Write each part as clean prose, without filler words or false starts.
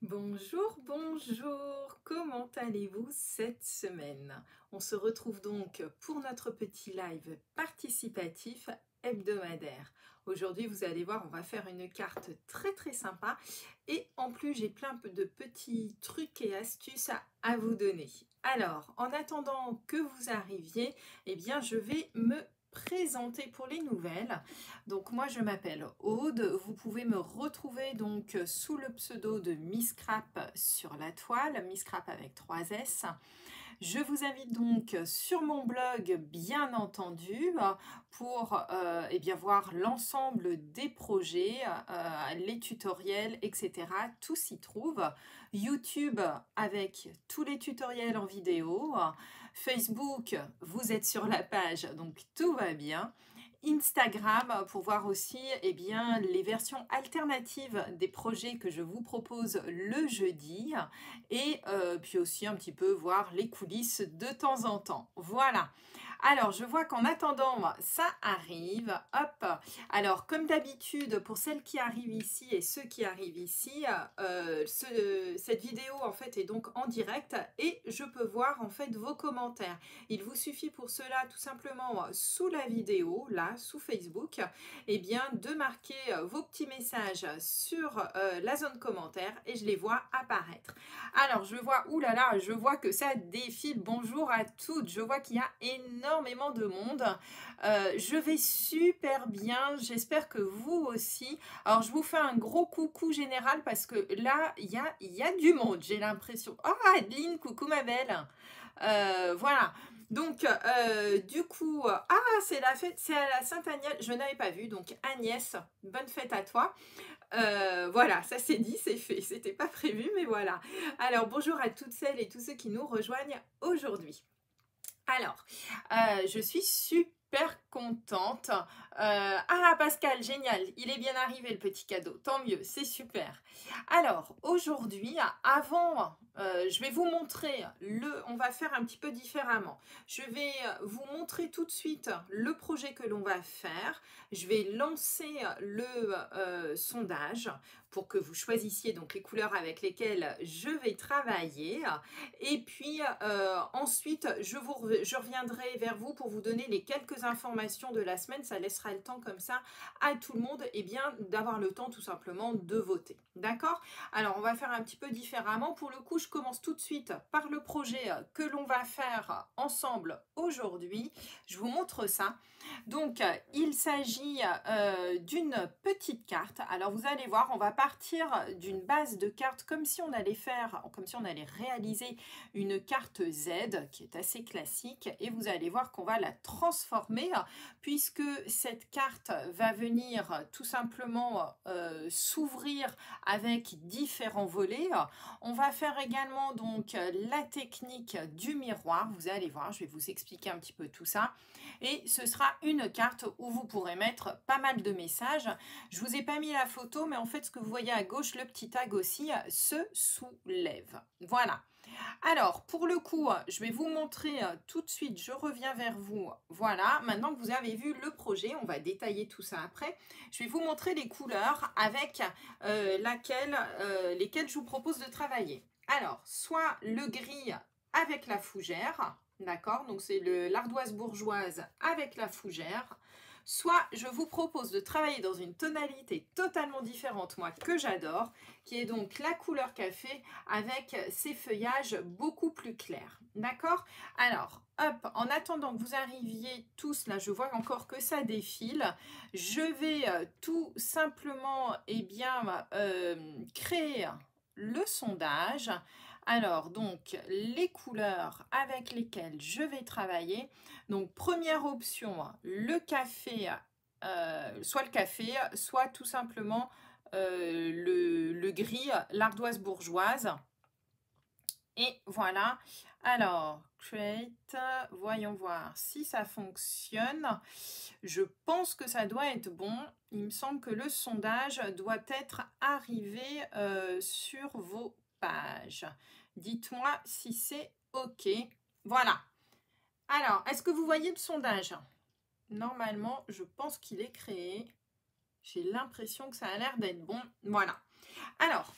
Bonjour, bonjour, comment allez-vous cette semaine? On se retrouve donc pour notre petit live participatif hebdomadaire. Aujourd'hui, vous allez voir, on va faire une carte très sympa et en plus, j'ai plein de petits trucs et astuces à vous donner. Alors, en attendant que vous arriviez, eh bien, je vais me présenter pour les nouvelles. Donc moi je m'appelle Aude, vous pouvez me retrouver donc sous le pseudo de Miss Crap sur la toile, Miss Crap avec 3 S. Je vous invite donc sur mon blog, bien entendu, pour eh bien, voir l'ensemble des projets, les tutoriels, etc. Tout s'y trouve. YouTube avec tous les tutoriels en vidéo. Facebook, vous êtes sur la page, donc tout va bien. Instagram pour voir aussi eh bien, les versions alternatives des projets que je vous propose le jeudi et puis aussi un petit peu voir les coulisses de temps en temps. Voilà. Alors, je vois qu'en attendant, ça arrive. Hop. Alors, comme d'habitude, pour celles qui arrivent ici et ceux qui arrivent ici, cette vidéo en fait est donc en direct et je peux voir en fait vos commentaires. Il vous suffit pour cela tout simplement sous la vidéo, là, sous Facebook, eh bien, de marquer vos petits messages sur la zone commentaire et je les vois apparaître. Alors, je vois, oulala, je vois que ça défile. Bonjour à toutes. Je vois qu'il y a énormément de monde. Je vais super bien. J'espère que vous aussi. Alors, je vous fais un gros coucou général parce que là, il y a du monde, j'ai l'impression. Oh, Adeline, coucou ma belle. Voilà. Donc, du coup, c'est la fête, c'est à la Sainte-Agnès. Je n'avais pas vu. Donc, Agnès, bonne fête à toi. Voilà, ça c'est dit, c'est fait. C'était pas prévu, mais voilà. Alors, bonjour à toutes celles et tous ceux qui nous rejoignent aujourd'hui. Alors, je suis super contente. Pascal, génial. Il est bien arrivé le petit cadeau. Tant mieux, c'est super. Alors, aujourd'hui, avant, je vais vous montrer on va faire un petit peu différemment. Je vais vous montrer tout de suite le projet que l'on va faire. Je vais lancer le sondage pour que vous choisissiez donc les couleurs avec lesquelles je vais travailler. Et puis ensuite, je reviendrai vers vous pour vous donner les quelques informations de la semaine. Ça laissera le temps comme ça à tout le monde d'avoir le temps tout simplement de voter. D'accord? Alors, on va faire un petit peu différemment. Pour le coup, je commence tout de suite par le projet que l'on va faire ensemble aujourd'hui. Je vous montre ça. Donc, il s'agit d'une petite carte. Alors, vous allez voir, on va partir d'une base de cartes comme si on allait réaliser une carte Z qui est assez classique. Et vous allez voir qu'on va la transformer puisque cette carte va venir tout simplement s'ouvrir avec différents volets. On va faire également donc la technique du miroir. Vous allez voir, je vais vous expliquer un petit peu tout ça. Et ce sera une carte où vous pourrez mettre pas mal de messages. Je vous ai pas mis la photo, mais en fait, ce que vous voyez à gauche, le petit tag aussi, se soulève. Voilà. Alors, pour le coup, je vais vous montrer tout de suite, je reviens vers vous. Voilà, maintenant que vous avez vu le projet, on va détailler tout ça après. Je vais vous montrer les couleurs avec lesquelles je vous propose de travailler. Alors, soit le gris avec la fougère, d'accord? Donc, c'est l'ardoise bourgeoise avec la fougère. Soit je vous propose de travailler dans une tonalité totalement différente, moi, que j'adore, qui est donc la couleur café avec ses feuillages beaucoup plus clairs. D'accord? Alors, hop, en attendant que vous arriviez tous, là, je vois encore que ça défile, je vais tout simplement, créer le sondage. Alors, donc, les couleurs avec lesquelles je vais travailler. Donc, première option, le café, soit tout simplement le gris, l'ardoise bourgeoise. Et voilà. Alors, create, voyons voir si ça fonctionne. Je pense que ça doit être bon. Il me semble que le sondage doit être arrivé sur vos pages. Dites-moi si c'est OK. Voilà. Alors, est-ce que vous voyez le sondage? Normalement, je pense qu'il est créé. J'ai l'impression que ça a l'air d'être bon. Voilà. Alors,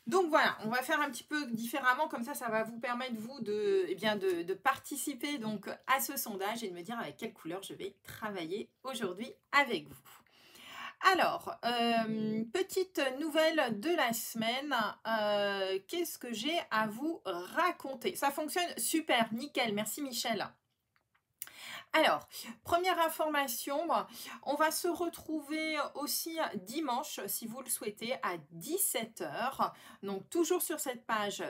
Donc voilà, on va faire un petit peu différemment, comme ça va vous permettre vous de participer donc à ce sondage et de me dire avec quelle couleur je vais travailler aujourd'hui avec vous. Alors, petite nouvelle de la semaine, qu'est-ce que j'ai à vous raconter? Ça fonctionne super, nickel, merci Michel. Alors, première information, on va se retrouver aussi dimanche, si vous le souhaitez, à 17 h. Donc, toujours sur cette page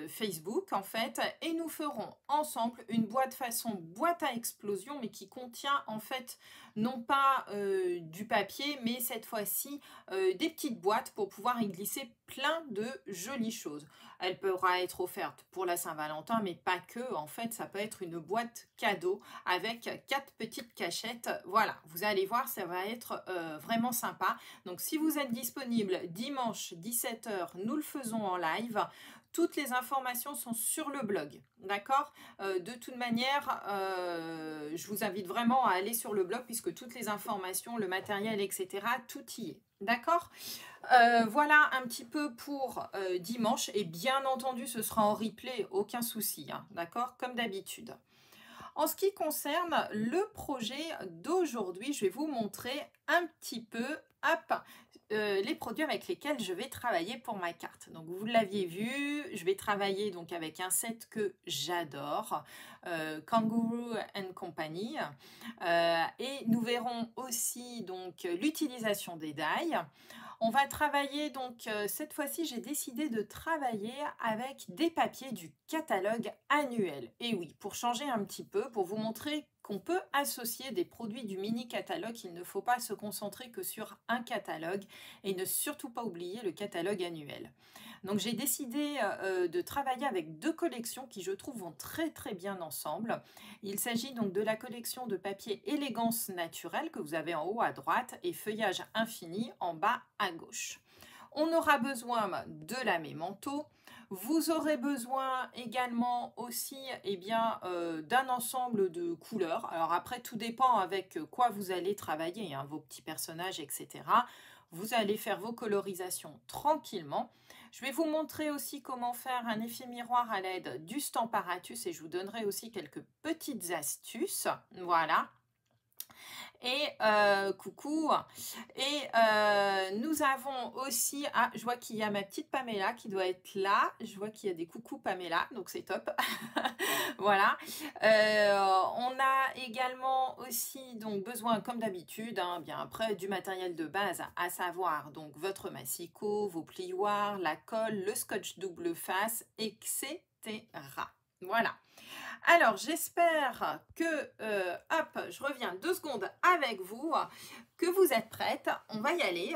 Facebook, en fait. Et nous ferons ensemble une boîte façon boîte à explosion, mais qui contient, en fait, non pas du papier, mais cette fois-ci, des petites boîtes pour pouvoir y glisser plein de jolies choses. Elle pourra être offerte pour la Saint-Valentin, mais pas que. En fait, ça peut être une boîte cadeau avec 4 petites cachettes. Voilà, vous allez voir, ça va être vraiment sympa. Donc, si vous êtes disponible dimanche 17 h, nous le faisons en live. Toutes les informations sont sur le blog, d'accord? De toute manière, je vous invite vraiment à aller sur le blog puisque toutes les informations, le matériel, etc., tout y est, d'accord? Voilà un petit peu pour dimanche et bien entendu, ce sera en replay, aucun souci, hein, d'accord? Comme d'habitude. En ce qui concerne le projet d'aujourd'hui, je vais vous montrer un petit peu les produits avec lesquels je vais travailler pour ma carte. Donc vous l'aviez vu, je vais travailler donc avec un set que j'adore, Kangaroo & Company, et nous verrons aussi donc l'utilisation des die. On va travailler donc, cette fois-ci, j'ai décidé de travailler avec des papiers du catalogue annuel. Et oui, pour changer un petit peu, pour vous montrer qu'on peut associer des produits du mini catalogue, il ne faut pas se concentrer que sur un catalogue et ne surtout pas oublier le catalogue annuel. Donc j'ai décidé de travailler avec 2 collections qui je trouve vont très très bien ensemble. Il s'agit donc de la collection de papier Élégance naturelle que vous avez en haut à droite et Feuillage infini en bas à gauche. On aura besoin de la mémento. Vous aurez besoin également aussi d'un ensemble de couleurs. Alors après, tout dépend avec quoi vous allez travailler, hein, vos petits personnages, etc. Vous allez faire vos colorisations tranquillement. Je vais vous montrer aussi comment faire un effet miroir à l'aide du Stamparatus et je vous donnerai aussi quelques petites astuces. Voilà. Et coucou. Et nous avons aussi, ah, je vois qu'il y a ma petite Pamela qui doit être là. Je vois qu'il y a des coucou Pamela, donc c'est top. Voilà. On a également aussi donc besoin, comme d'habitude, hein, bien après du matériel de base, à savoir donc votre massicot, vos plioirs, la colle, le scotch double face, etc. Voilà. Alors, j'espère que, hop, je reviens 2 secondes avec vous, que vous êtes prêtes. On va y aller.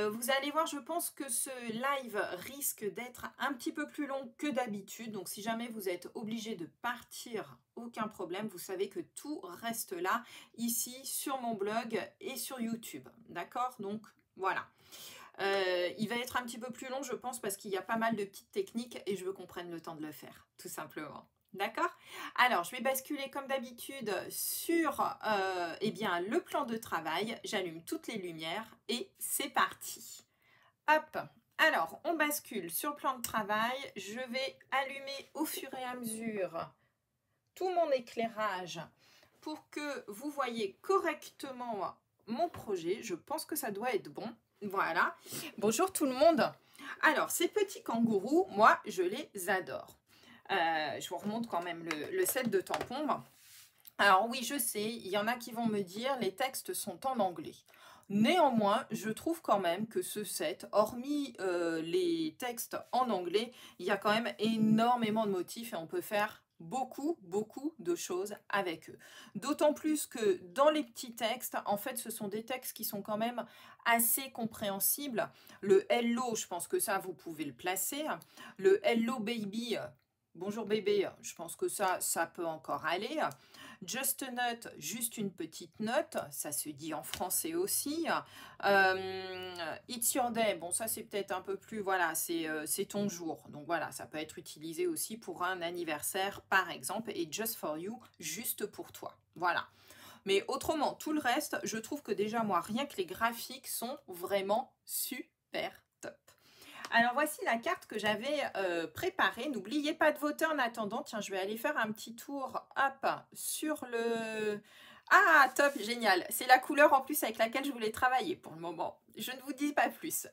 Vous allez voir, je pense que ce live risque d'être un petit peu plus long que d'habitude. Donc, si jamais vous êtes obligé de partir, aucun problème. Vous savez que tout reste là, ici, sur mon blog et sur YouTube. D'accord? Donc, voilà. Il va être un petit peu plus long, je pense, parce qu'il y a pas mal de petites techniques et je veux qu'on prenne le temps de le faire, tout simplement. D'accord? Alors, je vais basculer comme d'habitude sur le plan de travail. J'allume toutes les lumières et c'est parti. Hop! Alors, on bascule sur le plan de travail. Je vais allumer au fur et à mesure tout mon éclairage pour que vous voyez correctement mon projet. Je pense que ça doit être bon. Voilà. Bonjour tout le monde. Alors, ces petits kangourous, moi, je les adore. Je vous remonte quand même le set de tampons. Alors oui, je sais, il y en a qui vont me dire les textes sont en anglais. Néanmoins, je trouve quand même que ce set, hormis les textes en anglais, il y a quand même énormément de motifs et on peut faire beaucoup de choses avec eux. D'autant plus que dans les petits textes, en fait, ce sont des textes qui sont quand même assez compréhensibles. Le hello, je pense que ça, vous pouvez le placer. Le hello baby, bonjour bébé, je pense que ça peut encore aller. Just a note, juste une petite note, ça se dit en français aussi. It's your day, bon ça c'est peut-être un peu plus, voilà, c'est ton jour. Donc voilà, ça peut être utilisé aussi pour un anniversaire par exemple. Et just for you, juste pour toi. Voilà. Mais autrement, tout le reste, je trouve que déjà moi, rien que les graphiques sont vraiment super top. Alors voici la carte que j'avais préparée. N'oubliez pas de voter en attendant. Tiens, je vais aller faire un petit tour, hop, sur le... Ah, top, génial. C'est la couleur en plus avec laquelle je voulais travailler pour le moment. Je ne vous dis pas plus.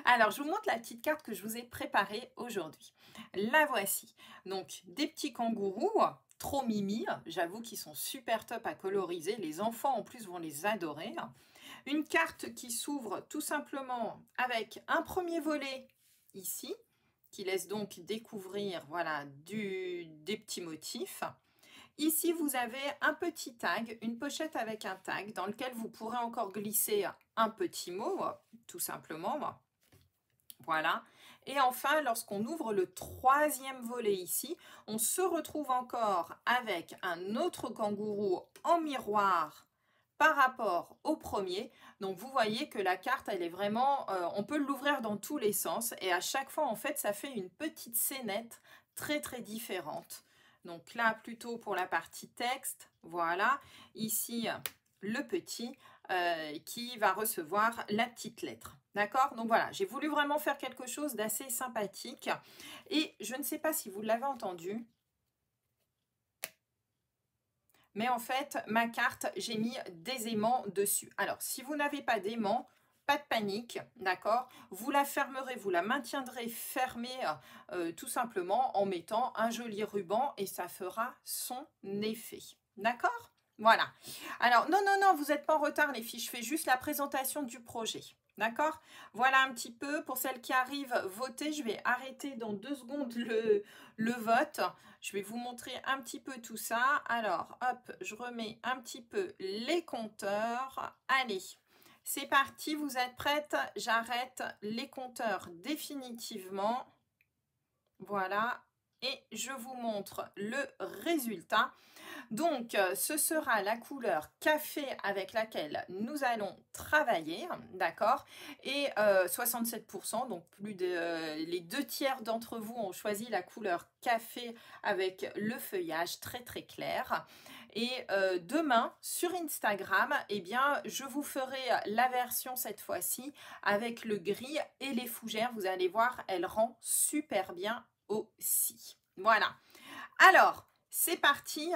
Alors, je vous montre la petite carte que je vous ai préparée aujourd'hui. La voici. Donc, des petits kangourous, trop mimi. J'avoue qu'ils sont super top à coloriser. Les enfants, en plus, vont les adorer. Une carte qui s'ouvre tout simplement avec un premier volet ici, qui laisse donc découvrir voilà, des petits motifs. Ici, vous avez un petit tag, une pochette avec un tag dans lequel vous pourrez encore glisser un petit mot, tout simplement. Voilà. Et enfin, lorsqu'on ouvre le troisième volet ici, on se retrouve encore avec un autre kangourou en miroir par rapport au premier. Donc vous voyez que la carte, elle est vraiment, on peut l'ouvrir dans tous les sens et à chaque fois en fait ça fait une petite scénette très très différente. Donc là plutôt pour la partie texte, voilà, ici le petit qui va recevoir la petite lettre. D'accord? Donc voilà, j'ai voulu vraiment faire quelque chose d'assez sympathique et je ne sais pas si vous l'avez entendu, mais en fait, ma carte, j'ai mis des aimants dessus. Alors, si vous n'avez pas d'aimants, pas de panique, d'accord? Vous la fermerez, vous la maintiendrez fermée tout simplement en mettant un joli ruban et ça fera son effet. D'accord? Voilà. Alors, non, non, non, vous n'êtes pas en retard les filles, je fais juste la présentation du projet. D'accord? Voilà un petit peu. Pour celles qui arrivent, votez. Je vais arrêter dans 2 secondes le vote. Je vais vous montrer un petit peu tout ça. Alors, hop, je remets un petit peu les compteurs. Allez, c'est parti. Vous êtes prêtes? J'arrête les compteurs définitivement. Voilà. Et je vous montre le résultat. Donc, ce sera la couleur café avec laquelle nous allons travailler, d'accord? Et 67%, donc plus de les 2/3 d'entre vous ont choisi la couleur café avec le feuillage très très clair. Et demain, sur Instagram, eh bien, je vous ferai la version cette fois-ci avec le gris et les fougères. Vous allez voir, elle rend super bien aussi. Voilà. Alors, c'est parti.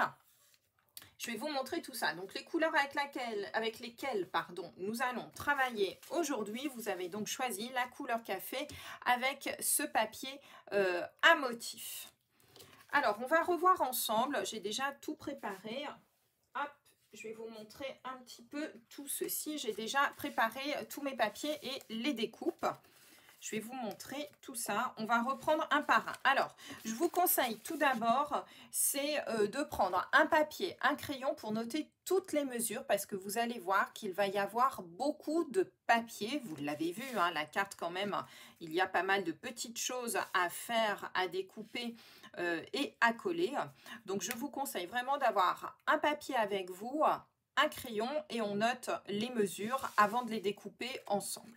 Je vais vous montrer tout ça. Donc, les couleurs avec lesquelles nous allons travailler aujourd'hui. Vous avez donc choisi la couleur café avec ce papier à motif. Alors, on va revoir ensemble. J'ai déjà tout préparé. Hop, je vais vous montrer un petit peu tout ceci. J'ai déjà préparé tous mes papiers et les découpes. Je vais vous montrer tout ça. On va reprendre un par un. Alors, je vous conseille tout d'abord, c'est de prendre un papier, un crayon pour noter toutes les mesures parce que vous allez voir qu'il va y avoir beaucoup de papier. Vous l'avez vu, hein, la carte quand même, il y a pas mal de petites choses à faire, à découper et à coller. Donc, je vous conseille vraiment d'avoir un papier avec vous, un crayon et on note les mesures avant de les découper ensemble.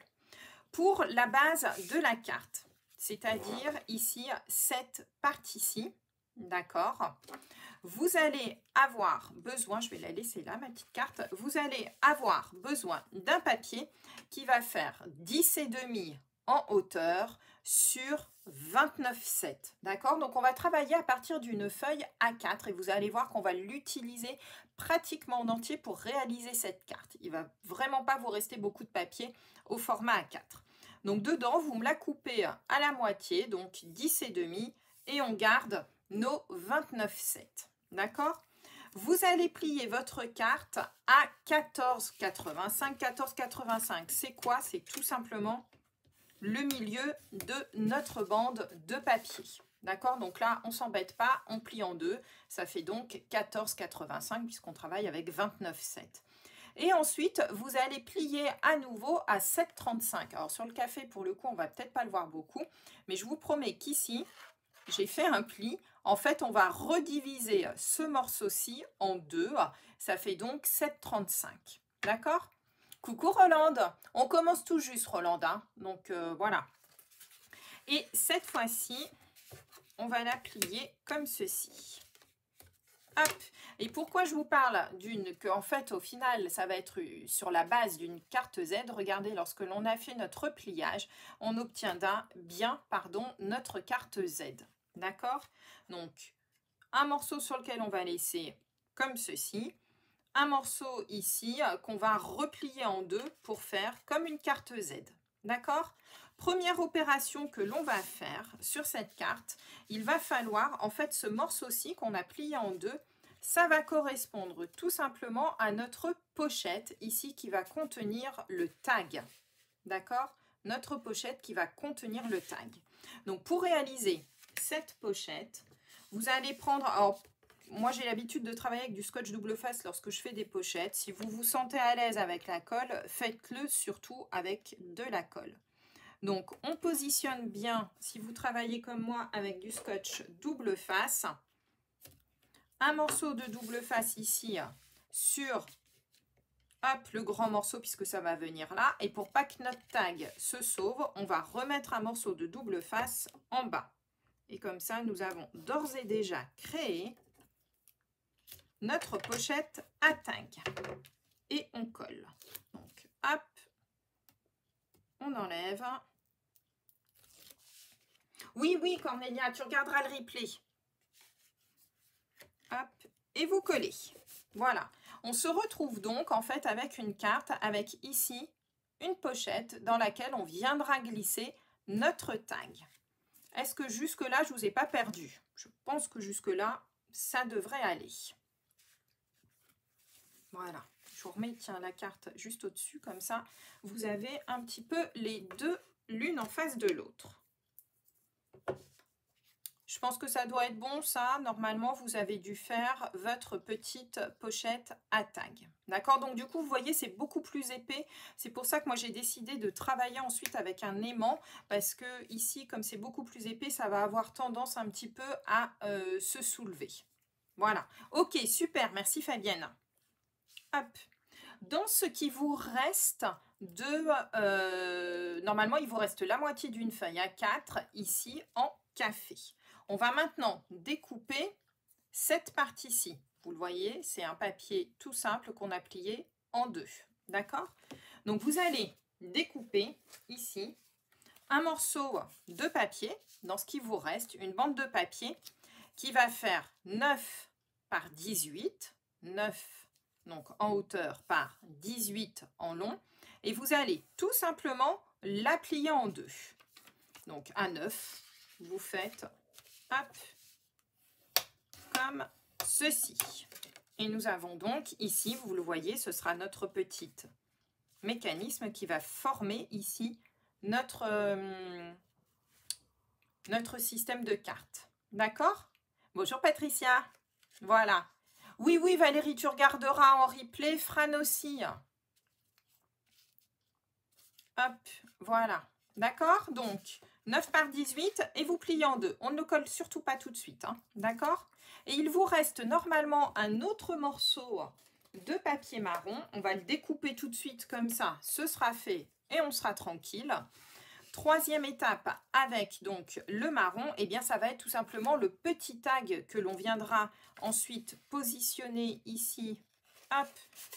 Pour la base de la carte, c'est-à-dire ici, cette partie-ci, d'accord? Vous allez avoir besoin, je vais la laisser là, ma petite carte, vous allez avoir besoin d'un papier qui va faire 10,5 en hauteur sur 29,7, d'accord? Donc, on va travailler à partir d'une feuille A4 et vous allez voir qu'on va l'utiliser pratiquement en entier pour réaliser cette carte. Il ne va vraiment pas vous rester beaucoup de papier au format A4. Donc, dedans, vous me la coupez à la moitié, donc 10,5 et on garde nos 29,7. D'accord? Vous allez plier votre carte à 14,85. 14,85, c'est quoi? C'est tout simplement le milieu de notre bande de papier. D'accord? Donc là, on ne s'embête pas, on plie en deux. Ça fait donc 14,85 puisqu'on travaille avec 29,7. Et ensuite, vous allez plier à nouveau à 7,35. Alors sur le café, pour le coup, on va peut-être pas le voir beaucoup, mais je vous promets qu'ici, j'ai fait un pli. En fait, on va rediviser ce morceau-ci en deux. Ça fait donc 7,35. D'accord? Coucou Rolande. On commence tout juste, Rolande. Hein. Donc voilà. Et cette fois-ci, on va la plier comme ceci. Hop. Et pourquoi je vous parle qu'en fait, au final, ça va être sur la base d'une carte Z. Regardez, lorsque l'on a fait notre pliage, on obtient notre carte Z. D'accord? Donc, un morceau sur lequel on va laisser comme ceci. Un morceau ici qu'on va replier en deux pour faire comme une carte Z. D'accord? Première opération que l'on va faire sur cette carte, il va falloir, en fait, ce morceau-ci qu'on a plié en deux, ça va correspondre tout simplement à notre pochette ici qui va contenir le tag. D'accord? Notre pochette qui va contenir le tag. Donc, pour réaliser cette pochette, vous allez prendre... Alors, moi, j'ai l'habitude de travailler avec du scotch double face lorsque je fais des pochettes. Si vous vous sentez à l'aise avec la colle, faites-le surtout avec de la colle. Donc, on positionne bien, si vous travaillez comme moi avec du scotch double face, un morceau de double face ici sur le grand morceau puisque ça va venir là. Et pour pas que notre tag se sauve, on va remettre un morceau de double face en bas. Et comme ça, nous avons d'ores et déjà créé notre pochette à tag. Et on colle. Donc, hop, on enlève. Oui, oui, Cornélia, tu regarderas le replay. Hop, et vous collez. Voilà. On se retrouve donc en fait avec une carte, avec ici une pochette dans laquelle on viendra glisser notre tag. Est-ce que jusque-là, je ne vous ai pas perdu? Je pense que jusque-là, ça devrait aller. Voilà. Je vous remets, tiens, la carte juste au-dessus, comme ça, vous avez un petit peu les deux, l'une en face de l'autre. Je pense que ça doit être bon, ça. Normalement, vous avez dû faire votre petite pochette à tag. D'accord? Donc, du coup, vous voyez, c'est beaucoup plus épais. C'est pour ça que moi, j'ai décidé de travailler ensuite avec un aimant. Parce que ici, comme c'est beaucoup plus épais, ça va avoir tendance un petit peu à se soulever. Voilà. Ok, super. Merci, Fabienne. Hop. Dans ce qui vous reste normalement, il vous reste la moitié d'une feuille à 4 ici en café. On va maintenant découper cette partie-ci. Vous le voyez, c'est un papier tout simple qu'on a plié en deux. D'accord? Donc, vous allez découper ici un morceau de papier, dans ce qui vous reste, une bande de papier qui va faire 9 par 18, 9 donc en hauteur par 18 en long. Et vous allez tout simplement la plier en deux. Donc, à 9, vous faites... Hop, comme ceci. Et nous avons donc ici, vous le voyez, ce sera notre petit mécanisme qui va former ici notre système de cartes. D'accord? Bonjour Patricia. Voilà. Oui, oui, Valérie, tu regarderas en replay. Fran aussi. Hop, voilà. D'accord? Donc, 9 par 18 et vous pliez en deux. On ne le colle surtout pas tout de suite. Hein, d'accord? Et il vous reste normalement un autre morceau de papier marron. On va le découper tout de suite comme ça. Ce sera fait et on sera tranquille. Troisième étape avec donc le marron, eh bien ça va être tout simplement le petit tag que l'on viendra ensuite positionner ici, hop,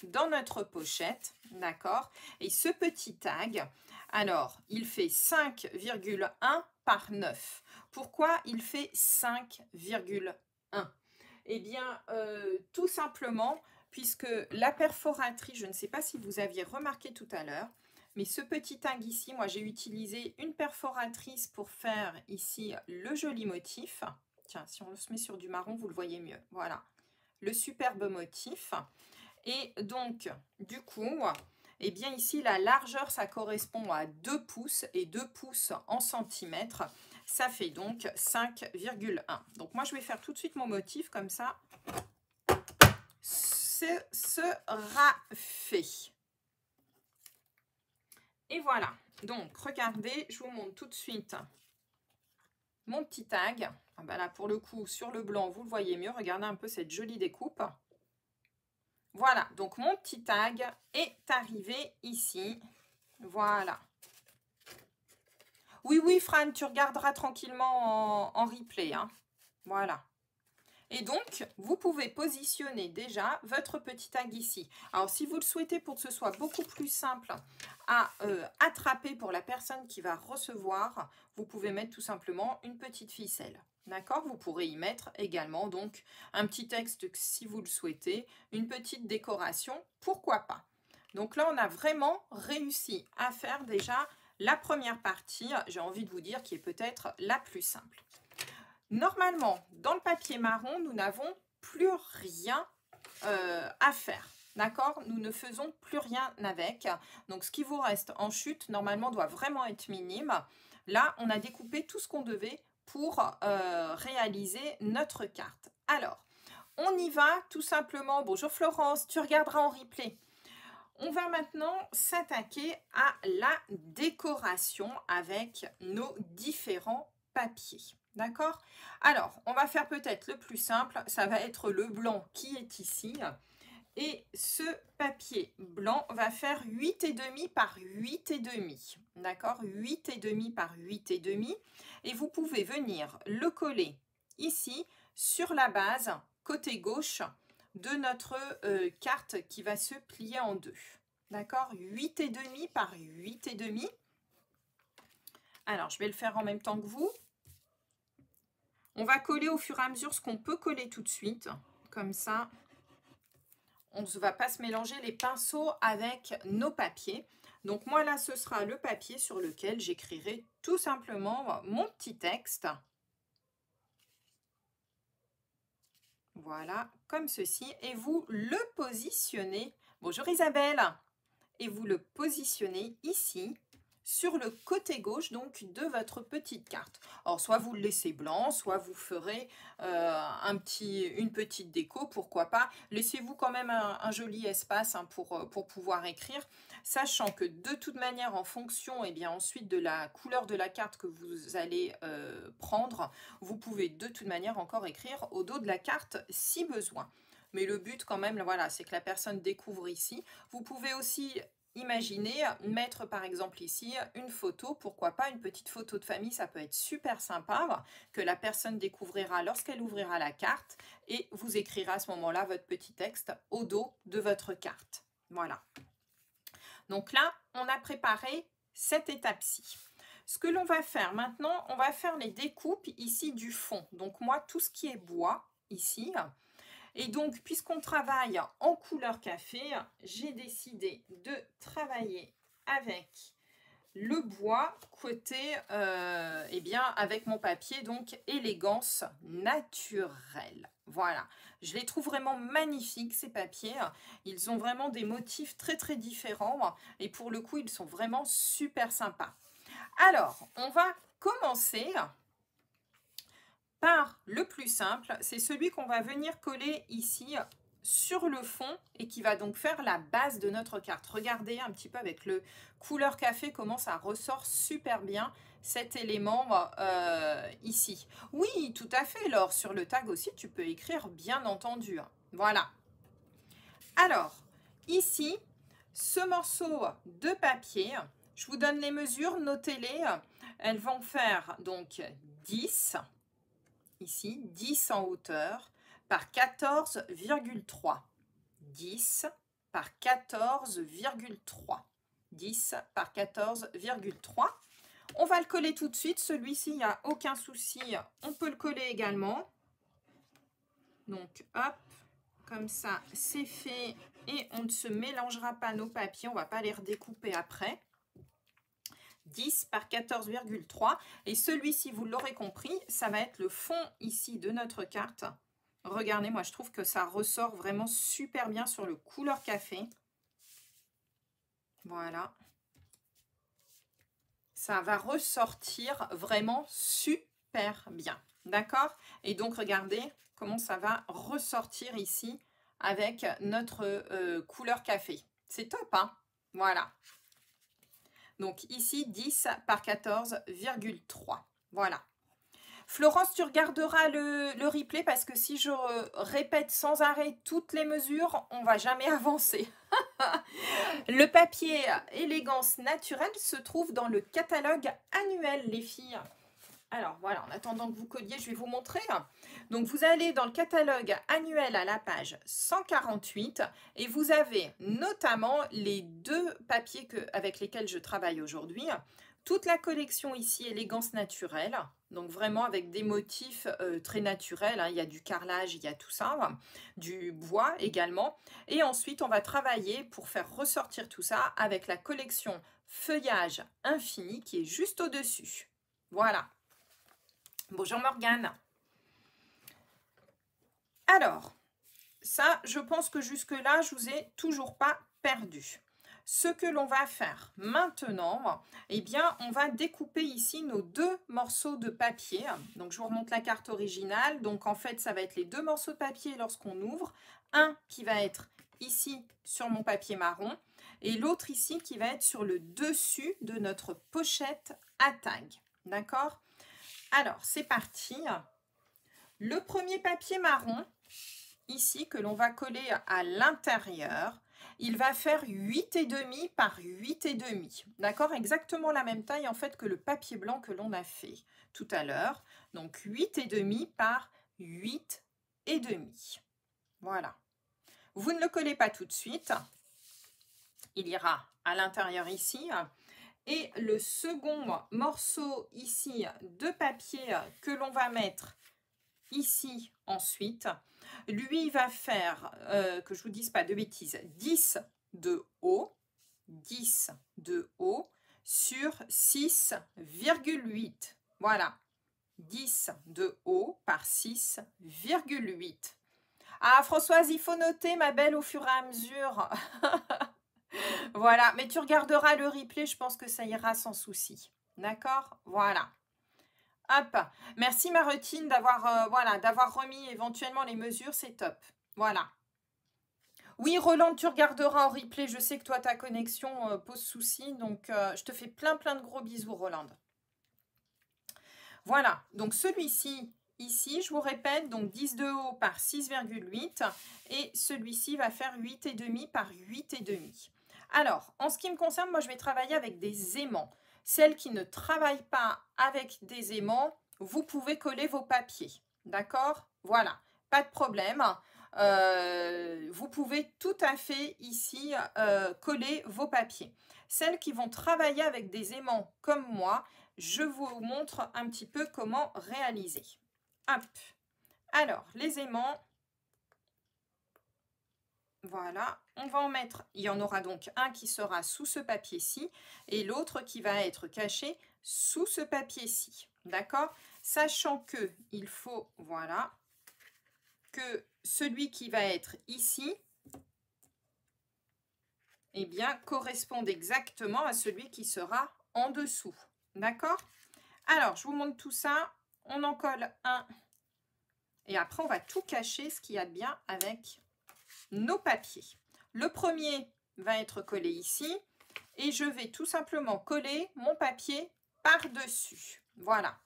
dans notre pochette, d'accord? Et ce petit tag, alors, il fait 5,1 par 9. Pourquoi il fait 5,1? Eh bien, tout simplement, puisque la perforatrice, je ne sais pas si vous aviez remarqué tout à l'heure, mais ce petit tag ici, moi j'ai utilisé une perforatrice pour faire ici le joli motif. Tiens, si on se met sur du marron, vous le voyez mieux. Voilà, le superbe motif. Et donc, du coup, eh bien ici, la largeur, ça correspond à 2 pouces et 2 pouces en centimètres. Ça fait donc 5,1. Donc, moi, je vais faire tout de suite mon motif comme ça. Ce sera fait. Et voilà. Donc, regardez, je vous montre tout de suite mon petit tag. Ah ben là, pour le coup, sur le blanc, vous le voyez mieux. Regardez un peu cette jolie découpe. Voilà, donc mon petit tag est arrivé ici. Voilà. Oui, oui, Fran, tu regarderas tranquillement en replay. Hein. Voilà. Et donc, vous pouvez positionner déjà votre petit tag ici. Alors, si vous le souhaitez pour que ce soit beaucoup plus simple à attraper pour la personne qui va recevoir, vous pouvez mettre tout simplement une petite ficelle. D'accord? Vous pourrez y mettre également donc un petit texte si vous le souhaitez, une petite décoration, pourquoi pas. Donc là, on a vraiment réussi à faire déjà la première partie, j'ai envie de vous dire, qui est peut-être la plus simple. Normalement, dans le papier marron, nous n'avons plus rien à faire. D'accord? Nous ne faisons plus rien avec. Donc, ce qui vous reste en chute, normalement, doit vraiment être minime. Là, on a découpé tout ce qu'on devait pour réaliser notre carte. Alors, on y va tout simplement. Bonjour Florence, tu regarderas en replay. On va maintenant s'attaquer à la décoration avec nos différents papiers. D'accord? Alors, on va faire peut-être le plus simple. Ça va être le blanc qui est ici. Et ce papier blanc va faire 8,5 par 8,5. D'accord? 8,5 par 8,5. Et vous pouvez venir le coller ici sur la base, côté gauche, de notre carte qui va se plier en deux. D'accord? 8,5 par 8,5. Alors, je vais le faire en même temps que vous. On va coller au fur et à mesure ce qu'on peut coller tout de suite. Comme ça, on ne va pas se mélanger les pinceaux avec nos papiers. Donc moi là, ce sera le papier sur lequel j'écrirai tout simplement mon petit texte. Voilà, comme ceci. Et vous le positionnez. Bonjour Isabelle. Et vous le positionnez ici, sur le côté gauche donc de votre petite carte. Alors soit vous le laissez blanc, soit vous ferez une petite déco, pourquoi pas. Laissez-vous quand même un joli espace hein, pour pouvoir écrire, sachant que de toute manière en fonction et bien ensuite de la couleur de la carte que vous allez prendre, vous pouvez de toute manière encore écrire au dos de la carte si besoin. Mais le but quand même, voilà, c'est que la personne découvre ici. Vous pouvez aussi imaginer mettre par exemple ici une photo, pourquoi pas une petite photo de famille, ça peut être super sympa, que la personne découvrira lorsqu'elle ouvrira la carte et vous écrira à ce moment-là votre petit texte au dos de votre carte. Voilà. Donc là, on a préparé cette étape-ci. Ce que l'on va faire maintenant, on va faire les découpes ici du fond. Donc moi, tout ce qui est bois ici. Et donc, puisqu'on travaille en couleur café, j'ai décidé de travailler avec le bois côté, eh bien, avec mon papier, donc élégance naturelle. Voilà, je les trouve vraiment magnifiques ces papiers. Ils ont vraiment des motifs très très différents et pour le coup, ils sont vraiment super sympas. Alors, on va commencer par le plus simple, c'est celui qu'on va venir coller ici sur le fond et qui va donc faire la base de notre carte. Regardez un petit peu avec le couleur café comment ça ressort super bien cet élément ici. Oui, tout à fait, Laure, sur le tag aussi, tu peux écrire bien entendu. Voilà. Alors, ici, ce morceau de papier, je vous donne les mesures, notez-les. Elles vont faire donc 10. Ici, 10 en hauteur par 14,3. 10 par 14,3. 10 par 14,3. On va le coller tout de suite. Celui-ci, il n'y a aucun souci. On peut le coller également. Donc, hop, comme ça, c'est fait. Et on ne se mélangera pas nos papiers. On ne va pas les redécouper après. 10 par 14,3 et celui-ci, vous l'aurez compris, ça va être le fond ici de notre carte. Regardez, moi je trouve que ça ressort vraiment super bien sur le couleur café. Voilà. Ça va ressortir vraiment super bien. D'accord? Et donc regardez comment ça va ressortir ici avec notre couleur café. C'est top, hein? Voilà. Donc ici, 10 par 14,3. Voilà. Florence, tu regarderas le replay parce que si je répète sans arrêt toutes les mesures, on ne va jamais avancer. Le papier Élégance naturelle se trouve dans le catalogue annuel, les filles. Alors voilà, en attendant que vous codiez, je vais vous montrer. Donc vous allez dans le catalogue annuel à la page 148 et vous avez notamment les deux papiers avec lesquels je travaille aujourd'hui. Toute la collection ici, élégance naturelle, donc vraiment avec des motifs très naturels, hein. Il y a du carrelage, il y a tout ça, du bois également. Et ensuite, on va travailler pour faire ressortir tout ça avec la collection feuillage infini qui est juste au-dessus. Voilà. Bonjour Morgane. Alors, ça, je pense que jusque-là, je vous ai toujours pas perdu. Ce que l'on va faire maintenant, eh bien, on va découper ici nos deux morceaux de papier. Donc, je vous remonte la carte originale. Donc, en fait, ça va être les deux morceaux de papier lorsqu'on ouvre. Un qui va être ici sur mon papier marron et l'autre ici qui va être sur le dessus de notre pochette à tag. D'accord ? Alors, c'est parti. Le premier papier marron, ici, que l'on va coller à l'intérieur, il va faire 8,5 par 8,5. D'accord? Exactement la même taille, en fait, que le papier blanc que l'on a fait tout à l'heure. Donc, 8,5 par 8,5. Voilà. Vous ne le collez pas tout de suite. Il ira à l'intérieur ici. Et le second morceau ici de papier que l'on va mettre ici ensuite, lui va faire, que je ne vous dise pas de bêtises, 10 de haut, 10 de haut sur 6,8. Voilà, 10 de haut par 6,8. Ah Françoise, il faut noter ma belle au fur et à mesure. Voilà, mais tu regarderas le replay, je pense que ça ira sans souci. D'accord? Voilà. Hop, merci Marotine d'avoir voilà, d'avoir remis éventuellement les mesures, c'est top. Voilà. Oui, Roland, tu regarderas en replay, je sais que toi, ta connexion pose souci, donc je te fais plein de gros bisous, Roland. Voilà, donc celui-ci, ici, je vous répète, donc 10 de haut par 6,8 et celui-ci va faire 8,5 par 8,5. Alors, en ce qui me concerne, moi, je vais travailler avec des aimants. Celles qui ne travaillent pas avec des aimants, vous pouvez coller vos papiers. D'accord? Voilà, pas de problème. Vous pouvez tout à fait ici coller vos papiers. Celles qui vont travailler avec des aimants comme moi, je vous montre un petit peu comment réaliser. Hop. Alors, les aimants, voilà, on va en mettre, il y en aura donc un qui sera sous ce papier-ci et l'autre qui va être caché sous ce papier-ci. D'accord? Sachant que il faut, voilà, que celui qui va être ici, eh bien, corresponde exactement à celui qui sera en dessous. D'accord? Alors, je vous montre tout ça. On en colle un. Et après, on va tout cacher ce qu'il y a de bien avec nos papiers. Le premier va être collé ici. Et je vais tout simplement coller mon papier par-dessus. Voilà.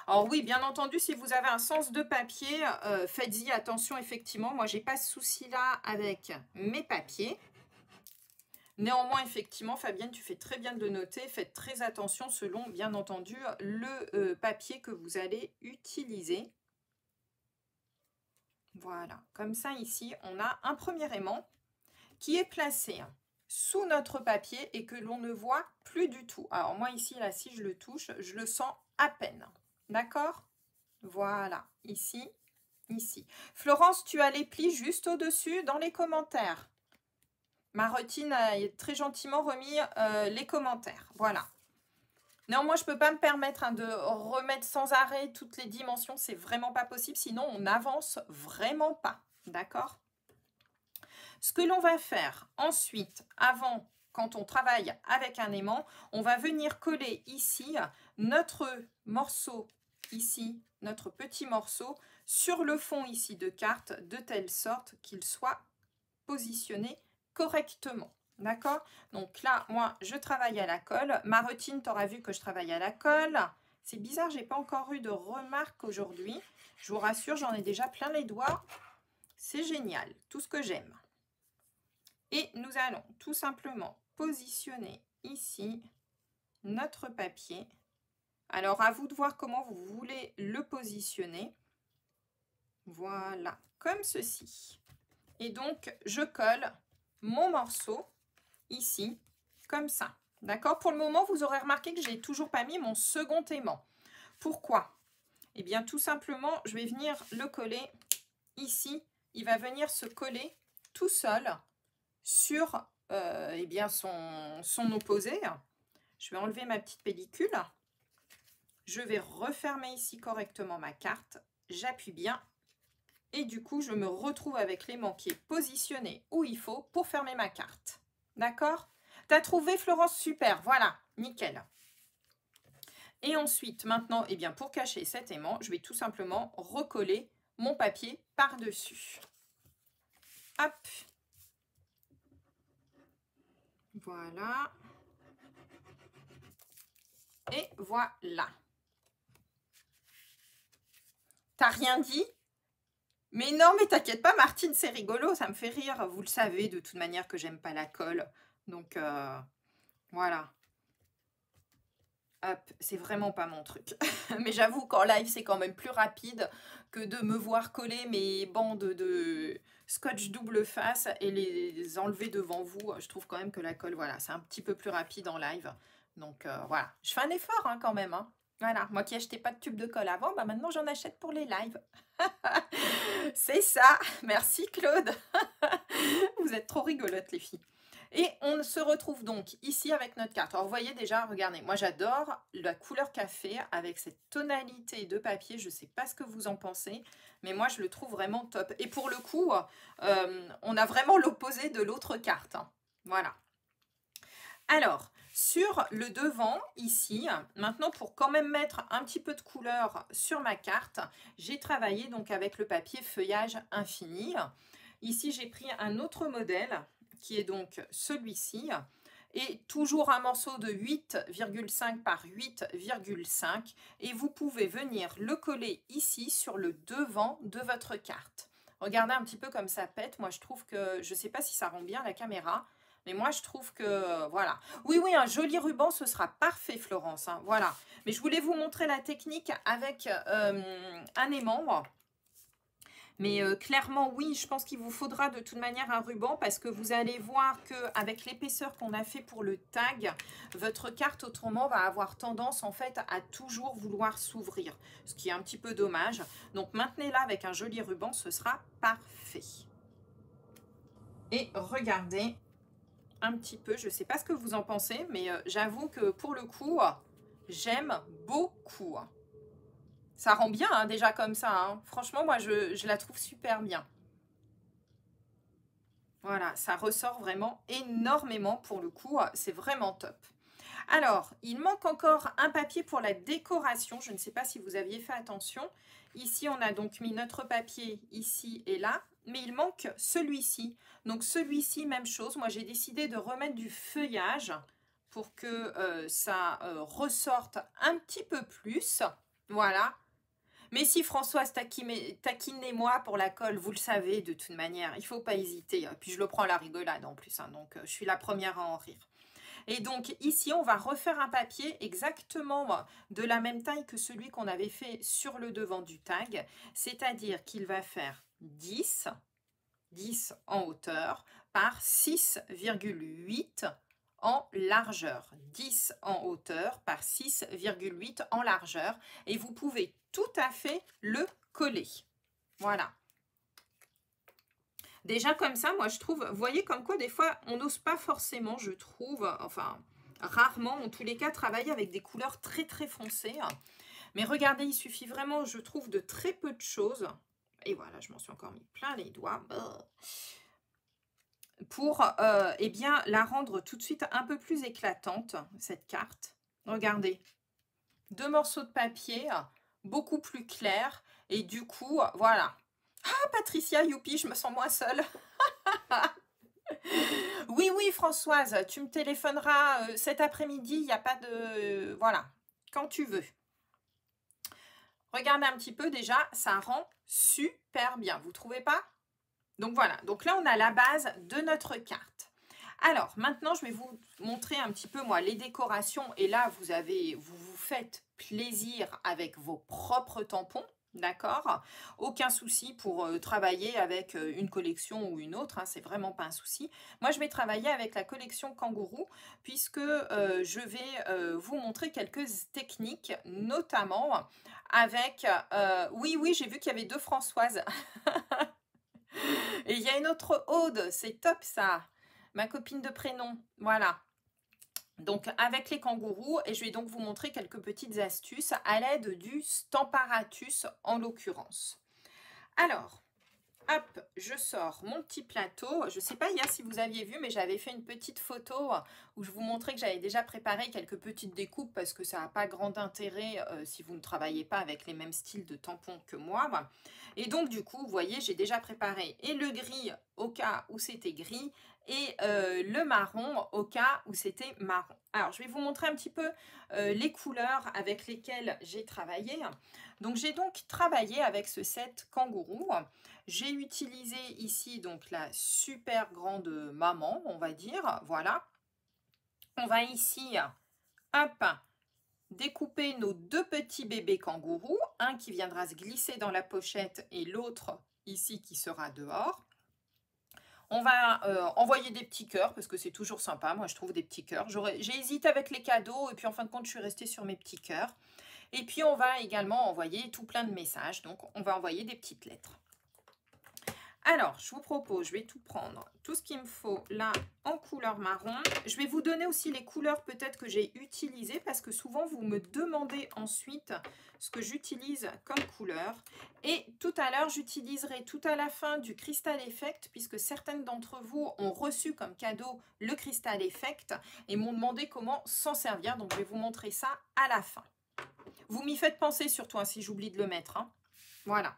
Alors oui, bien entendu, si vous avez un sens de papier, faites-y attention, effectivement. Moi, je n'ai pas ce souci-là avec mes papiers. Néanmoins, effectivement, Fabienne, tu fais très bien de le noter. Faites très attention selon, bien entendu, le papier que vous allez utiliser. Voilà, comme ça, ici, on a un premier aimant qui est placé sous notre papier et que l'on ne voit plus du tout. Alors moi, ici, là, si je le touche, je le sens à peine. D'accord? Voilà, ici, ici. Florence, tu as les plis juste au-dessus dans les commentaires. Marotine a très gentiment remis les commentaires. Voilà. Néanmoins, je ne peux pas me permettre de remettre sans arrêt toutes les dimensions. C'est vraiment pas possible. Sinon, on n'avance vraiment pas. D'accord? Ce que l'on va faire ensuite, avant, quand on travaille avec un aimant, on va venir coller ici notre morceau, ici, notre petit morceau, sur le fond ici de carte, de telle sorte qu'il soit positionné correctement. D'accord? Donc là, moi, je travaille à la colle. Marotine, tu auras vu que je travaille à la colle. C'est bizarre, j'ai pas encore eu de remarques aujourd'hui. Je vous rassure, j'en ai déjà plein les doigts. C'est génial, tout ce que j'aime. Et nous allons tout simplement positionner ici notre papier Alors, à vous de voir comment vous voulez le positionner. Voilà, comme ceci. Et donc, je colle mon morceau ici, comme ça. D'accord? Pour le moment, vous aurez remarqué que je n'ai toujours pas mis mon second aimant. Pourquoi? Eh bien, tout simplement, je vais venir le coller ici. Il va venir se coller tout seul sur eh bien son opposé. Je vais enlever ma petite pellicule. Je vais refermer ici correctement ma carte. J'appuie bien. Et du coup, je me retrouve avec l'aimant qui est positionné où il faut pour fermer ma carte. D'accord? T'as trouvé, Florence? Super, voilà, nickel. Et ensuite, maintenant, eh bien, pour cacher cet aimant, je vais tout simplement recoller mon papier par-dessus. Hop. Voilà. Et voilà. T'as rien dit? Mais non, mais t'inquiète pas, Martine, c'est rigolo, ça me fait rire. Vous le savez de toute manière que j'aime pas la colle. Donc, voilà. Hop, c'est vraiment pas mon truc. Mais j'avoue qu'en live, c'est quand même plus rapide que de me voir coller mes bandes de scotch double face et les enlever devant vous. Je trouve quand même que la colle, voilà, c'est un petit peu plus rapide en live. Donc, voilà. Je fais un effort hein, quand même. Hein. Voilà, moi qui achetais pas de tube de colle avant, bah maintenant j'en achète pour les lives. C'est ça. Merci Claude. Vous êtes trop rigolotes les filles. Et on se retrouve donc ici avec notre carte. Alors vous voyez déjà, regardez, moi j'adore la couleur café avec cette tonalité de papier. Je ne sais pas ce que vous en pensez, mais moi je le trouve vraiment top. Et pour le coup, on a vraiment l'opposé de l'autre carte. Hein. Voilà. Alors, sur le devant, ici, maintenant pour quand même mettre un petit peu de couleur sur ma carte, j'ai travaillé donc avec le papier feuillage infini. Ici, j'ai pris un autre modèle qui est donc celui-ci et toujours un morceau de 8,5 par 8,5 et vous pouvez venir le coller ici sur le devant de votre carte. Regardez un petit peu comme ça pète. Moi, je trouve que, je ne sais pas si ça rend bien la caméra, mais moi, je trouve que, voilà. Oui, oui, un joli ruban, ce sera parfait, Florence. Hein, voilà. Mais je voulais vous montrer la technique avec un aimant. Mais clairement, oui, je pense qu'il vous faudra de toute manière un ruban parce que vous allez voir qu'avec l'épaisseur qu'on a fait pour le tag, votre carte autrement va avoir tendance en fait à toujours vouloir s'ouvrir, ce qui est un petit peu dommage. Donc maintenez-la avec un joli ruban, ce sera parfait. Et regardez un petit peu, je ne sais pas ce que vous en pensez, mais j'avoue que pour le coup, j'aime beaucoup. Ça rend bien hein, déjà comme ça. Hein. Franchement, moi, je la trouve super bien. Voilà, ça ressort vraiment énormément pour le coup. C'est vraiment top. Alors, il manque encore un papier pour la décoration. Je ne sais pas si vous aviez fait attention. Ici, on a donc mis notre papier ici et là. Mais il manque celui-ci. Donc celui-ci, même chose. Moi, j'ai décidé de remettre du feuillage pour que ça ressorte un petit peu plus. Voilà. Mais si Françoise taquinez-moi pour la colle, vous le savez de toute manière, il ne faut pas hésiter. Puis je le prends à la rigolade en plus, hein, donc je suis la première à en rire. Et donc ici, on va refaire un papier exactement de la même taille que celui qu'on avait fait sur le devant du tag. C'est-à-dire qu'il va faire 10 en hauteur par 6,8 en largeur. 10 en hauteur par 6,8 en largeur. Et vous pouvez tout à fait le coller. Voilà. Déjà comme ça, moi je trouve, vous voyez comme quoi des fois on n'ose pas forcément, je trouve, enfin rarement en tous les cas, travailler avec des couleurs très très foncées. Mais regardez, il suffit vraiment, je trouve, de très peu de choses. Et voilà, je m'en suis encore mis plein les doigts. Pour eh bien, la rendre tout de suite un peu plus éclatante, cette carte. Regardez, 2 morceaux de papier, beaucoup plus clairs. Et du coup, voilà. Ah, Patricia, youpi, je me sens moins seule. Oui, oui, Françoise, tu me téléphoneras cet après-midi. Il n'y a pas de... voilà, quand tu veux. Regardez un petit peu déjà, ça rend super bien. Vous ne trouvez pas? Donc voilà, donc là on a la base de notre carte. Alors, maintenant, je vais vous montrer un petit peu, moi, les décorations. Et là, vous vous faites plaisir avec vos propres tampons. D'accord? Aucun souci pour travailler avec une collection ou une autre, hein, c'est vraiment pas un souci. Moi, je vais travailler avec la collection Kangourou puisque je vais vous montrer quelques techniques, notamment avec... oui, oui, j'ai vu qu'il y avait deux Françoises. Et il y a une autre Aude, c'est top ça. Ma copine de prénom, voilà. Donc avec les kangourous, et je vais donc vous montrer quelques petites astuces à l'aide du Stamparatus en l'occurrence. Alors, hop, je sors mon petit plateau. Je ne sais pas hier si vous aviez vu, mais j'avais fait une petite photo où je vous montrais que j'avais déjà préparé quelques petites découpes parce que ça n'a pas grand intérêt si vous ne travaillez pas avec les mêmes styles de tampons que moi. Et donc du coup, vous voyez, j'ai déjà préparé et le gris au cas où c'était gris et le marron au cas où c'était marron. Alors, je vais vous montrer un petit peu les couleurs avec lesquelles j'ai travaillé. Donc, j'ai donc travaillé avec ce set kangourou. J'ai utilisé ici donc la super grande maman, on va dire, voilà. On va ici, hop, découper nos deux petits bébés kangourous, un qui viendra se glisser dans la pochette et l'autre ici qui sera dehors. On va envoyer des petits cœurs parce que c'est toujours sympa, moi je trouve des petits cœurs. J'ai hésité avec les cadeaux et puis en fin de compte je suis restée sur mes petits cœurs. Et puis on va également envoyer tout plein de messages, donc on va envoyer des petites lettres. Alors, je vous propose, je vais tout prendre, tout ce qu'il me faut là en couleur marron. Je vais vous donner aussi les couleurs peut-être que j'ai utilisées parce que souvent vous me demandez ensuite ce que j'utilise comme couleur. Et tout à l'heure, j'utiliserai tout à la fin du Crystal Effect puisque certaines d'entre vous ont reçu comme cadeau le Crystal Effect et m'ont demandé comment s'en servir. Donc, je vais vous montrer ça à la fin. Vous m'y faites penser surtout hein, si j'oublie de le mettre. Hein. Voilà.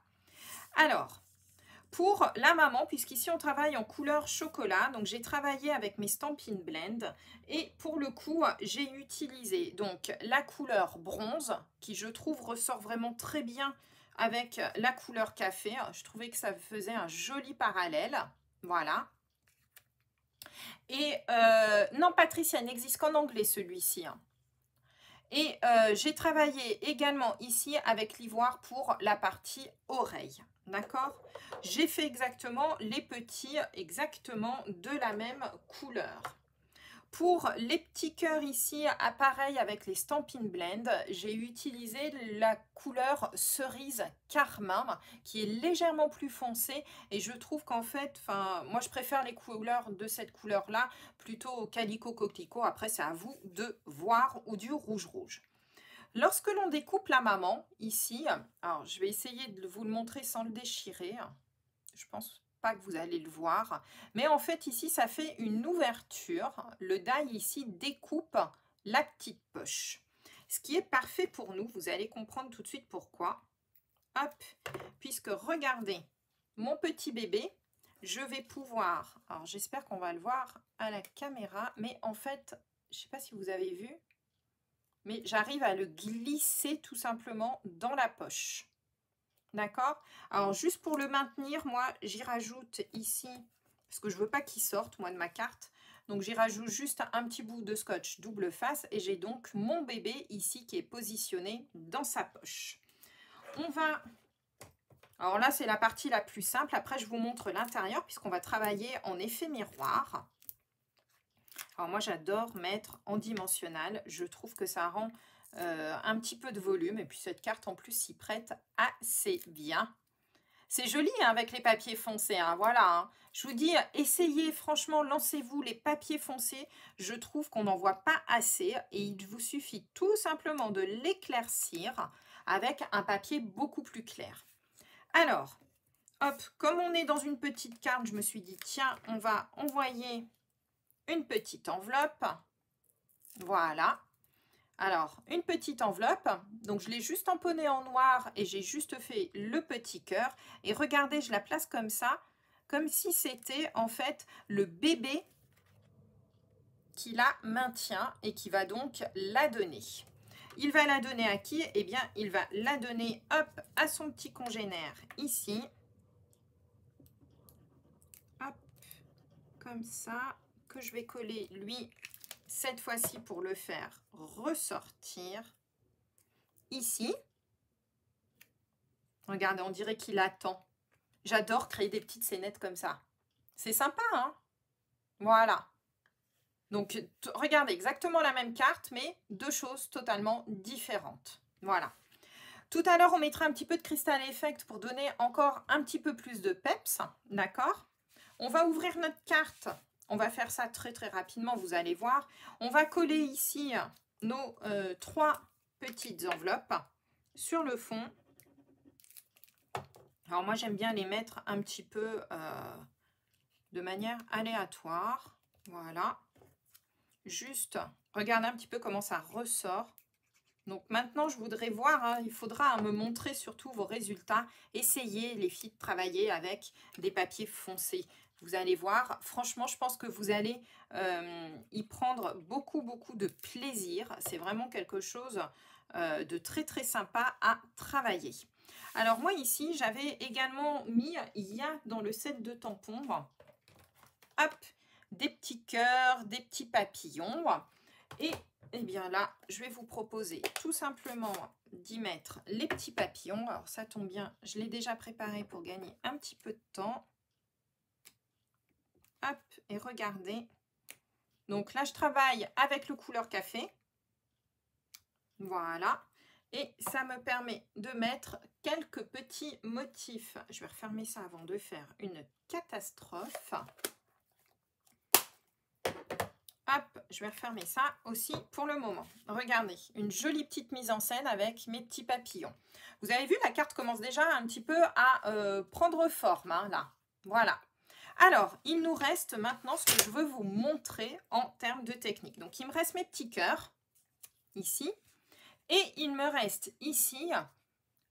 Alors... Pour la maman, puisqu'ici on travaille en couleur chocolat, donc j'ai travaillé avec mes Stampin' Blend et pour le coup j'ai utilisé donc la couleur bronze qui je trouve ressort vraiment très bien avec la couleur café. Je trouvais que ça faisait un joli parallèle, voilà. Et non Patricia, il n'existe qu'en anglais celui-ci. Hein. Et j'ai travaillé également ici avec l'ivoire pour la partie oreille. D'accord? J'ai fait exactement les petits, exactement de la même couleur. Pour les petits cœurs ici, pareil avec les Stampin' Blend, j'ai utilisé la couleur cerise carmin qui est légèrement plus foncée et je trouve qu'en fait, moi je préfère les couleurs de cette couleur-là plutôt au calico coquelicot. Après, c'est à vous de voir ou du rouge-rouge. Lorsque l'on découpe la maman, ici, alors je vais essayer de vous le montrer sans le déchirer. Je pense pas que vous allez le voir. Mais en fait, ici, ça fait une ouverture. Le die ici découpe la petite poche. Ce qui est parfait pour nous. Vous allez comprendre tout de suite pourquoi. Hop, puisque regardez, mon petit bébé, je vais pouvoir... Alors, j'espère qu'on va le voir à la caméra. Mais en fait, je ne sais pas si vous avez vu... mais j'arrive à le glisser tout simplement dans la poche. D'accord? Alors, juste pour le maintenir, moi, j'y rajoute ici, parce que je ne veux pas qu'il sorte, moi, de ma carte. Donc, j'y rajoute juste un petit bout de scotch double face et j'ai donc mon bébé ici qui est positionné dans sa poche. On va... Alors là, c'est la partie la plus simple. Après, je vous montre l'intérieur puisqu'on va travailler en effet miroir. Alors moi j'adore mettre en dimensionnel, je trouve que ça rend un petit peu de volume et puis cette carte en plus s'y prête assez bien. C'est joli hein, avec les papiers foncés, hein, voilà. Hein. Je vous dis, essayez franchement, lancez-vous les papiers foncés, je trouve qu'on n'en voit pas assez et il vous suffit tout simplement de l'éclaircir avec un papier beaucoup plus clair. Alors, hop, comme on est dans une petite carte, je me suis dit tiens, on va envoyer... une petite enveloppe, voilà. Alors, une petite enveloppe, donc je l'ai juste tamponnée en noir et j'ai juste fait le petit cœur. Et regardez, je la place comme ça, comme si c'était en fait le bébé qui la maintient et qui va donc la donner. Il va la donner à qui? Eh bien, il va la donner, hop, à son petit congénère ici. Hop, comme ça. que je vais coller, lui, cette fois-ci pour le faire ressortir ici. Regardez, on dirait qu'il attend. J'adore créer des petites scénettes comme ça. C'est sympa, hein? Voilà. Donc, regardez, exactement la même carte, mais deux choses totalement différentes. Voilà. Tout à l'heure, on mettra un petit peu de Crystal Effect pour donner encore un petit peu plus de peps. D'accord? On va ouvrir notre carte. On va faire ça très, très rapidement, vous allez voir. On va coller ici nos 3 petites enveloppes sur le fond. Alors, moi, j'aime bien les mettre un petit peu de manière aléatoire. Voilà. Juste, regardez un petit peu comment ça ressort. Donc maintenant, je voudrais voir, hein, il faudra me montrer surtout vos résultats. Essayez, les filles, de travailler avec des papiers foncés. Vous allez voir, franchement, je pense que vous allez y prendre beaucoup, beaucoup de plaisir. C'est vraiment quelque chose de très, très sympa à travailler. Alors moi, ici, j'avais également mis, il y a dans le set de tampons, hop, des petits cœurs, des petits papillons. Et bien là, je vais vous proposer tout simplement d'y mettre les petits papillons. Alors ça tombe bien, je l'ai déjà préparé pour gagner un petit peu de temps. Hop, et regardez. Donc là, je travaille avec le couleur café. Voilà. Et ça me permet de mettre quelques petits motifs. Je vais refermer ça avant de faire une catastrophe. Hop, je vais refermer ça aussi pour le moment. Regardez, une jolie petite mise en scène avec mes petits papillons. Vous avez vu, la carte commence déjà un petit peu à prendre forme, hein, là. Voilà. Alors, il nous reste maintenant ce que je veux vous montrer en termes de technique. Donc, il me reste mes petits cœurs, ici. Et il me reste ici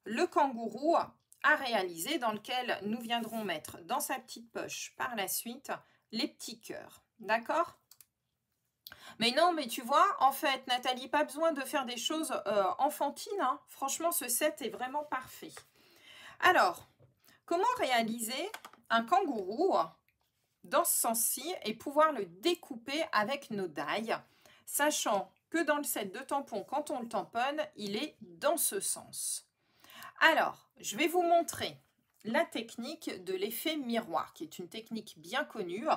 le kangourou à réaliser, dans lequel nous viendrons mettre dans sa petite poche par la suite les petits cœurs. D'accord ? Mais non, mais tu vois, en fait, Nathalie, pas besoin de faire des choses enfantines. Hein. Franchement, ce set est vraiment parfait. Alors, comment réaliser un kangourou dans ce sens-ci et pouvoir le découper avec nos die, sachant que dans le set de tampons, quand on le tamponne, il est dans ce sens. Alors, je vais vous montrer la technique de l'effet miroir, qui est une technique bien connue.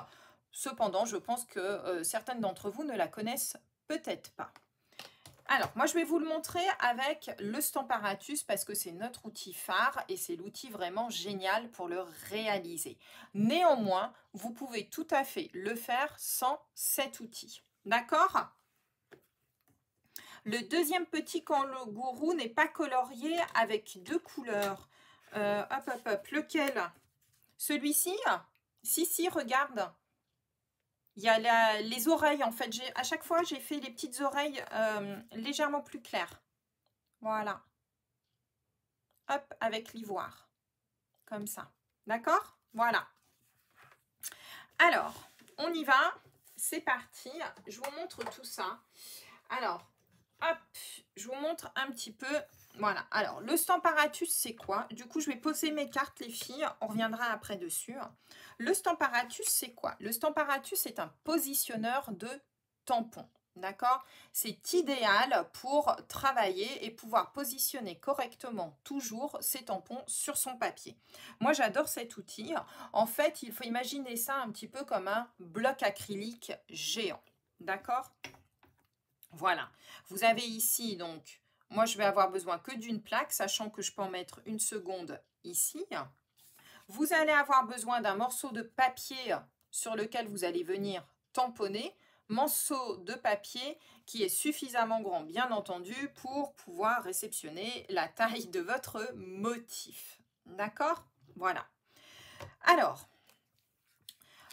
Cependant, je pense que certaines d'entre vous ne la connaissent peut-être pas. Alors, moi, je vais vous le montrer avec le Stamparatus parce que c'est notre outil phare et c'est l'outil vraiment génial pour le réaliser. Néanmoins, vous pouvez tout à fait le faire sans cet outil. D'accord ? Le deuxième petit kangourou n'est pas colorié avec deux couleurs. Hop, hop, hop. Lequel? Celui-ci? Si, regarde. Il y a les oreilles, en fait. À chaque fois, j'ai fait les petites oreilles légèrement plus claires. Voilà. Hop, avec l'ivoire. Comme ça. D'accord? Voilà. Alors, on y va. C'est parti. Je vous montre tout ça. Alors, hop, je vous montre un petit peu. Voilà. Alors, le Stamparatus, c'est quoi? Du coup, je vais poser mes cartes, les filles. On reviendra après dessus. Le Stamparatus, c'est quoi? Le Stamparatus est un positionneur de tampons. D'accord? C'est idéal pour travailler et pouvoir positionner correctement toujours ses tampons sur son papier. Moi, j'adore cet outil. En fait, il faut imaginer ça un petit peu comme un bloc acrylique géant. D'accord? Voilà. Vous avez ici, donc, moi, je vais avoir besoin que d'une plaque, sachant que je peux en mettre une seconde ici. Vous allez avoir besoin d'un morceau de papier sur lequel vous allez venir tamponner. Morceau de papier qui est suffisamment grand, bien entendu, pour pouvoir réceptionner la taille de votre motif. D'accord? Voilà. Alors,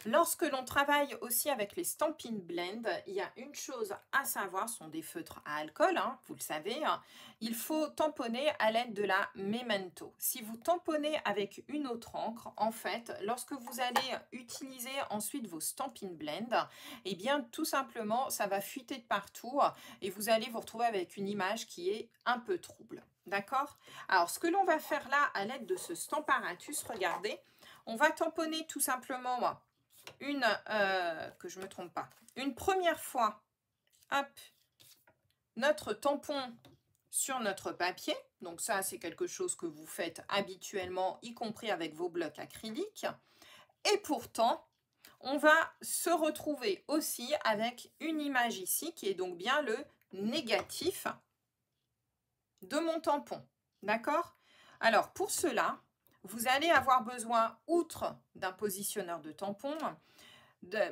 lorsque l'on travaille aussi avec les Stampin' Blend, il y a une chose à savoir, ce sont des feutres à alcool, hein, vous le savez. Hein, il faut tamponner à l'aide de la Memento. Si vous tamponnez avec une autre encre, en fait, lorsque vous allez utiliser ensuite vos Stampin' Blend, eh bien tout simplement, ça va fuiter de partout et vous allez vous retrouver avec une image qui est un peu trouble. D'accord? Alors, ce que l'on va faire là, à l'aide de ce Stamparatus, regardez, on va tamponner tout simplement que je ne me trompe pas, une première fois, hop, notre tampon sur notre papier. Donc ça, c'est quelque chose que vous faites habituellement, y compris avec vos blocs acryliques. Et pourtant, on va se retrouver aussi avec une image ici, qui est donc bien le négatif de mon tampon. D'accord? Alors, pour cela, vous allez avoir besoin, outre d'un positionneur de tampon,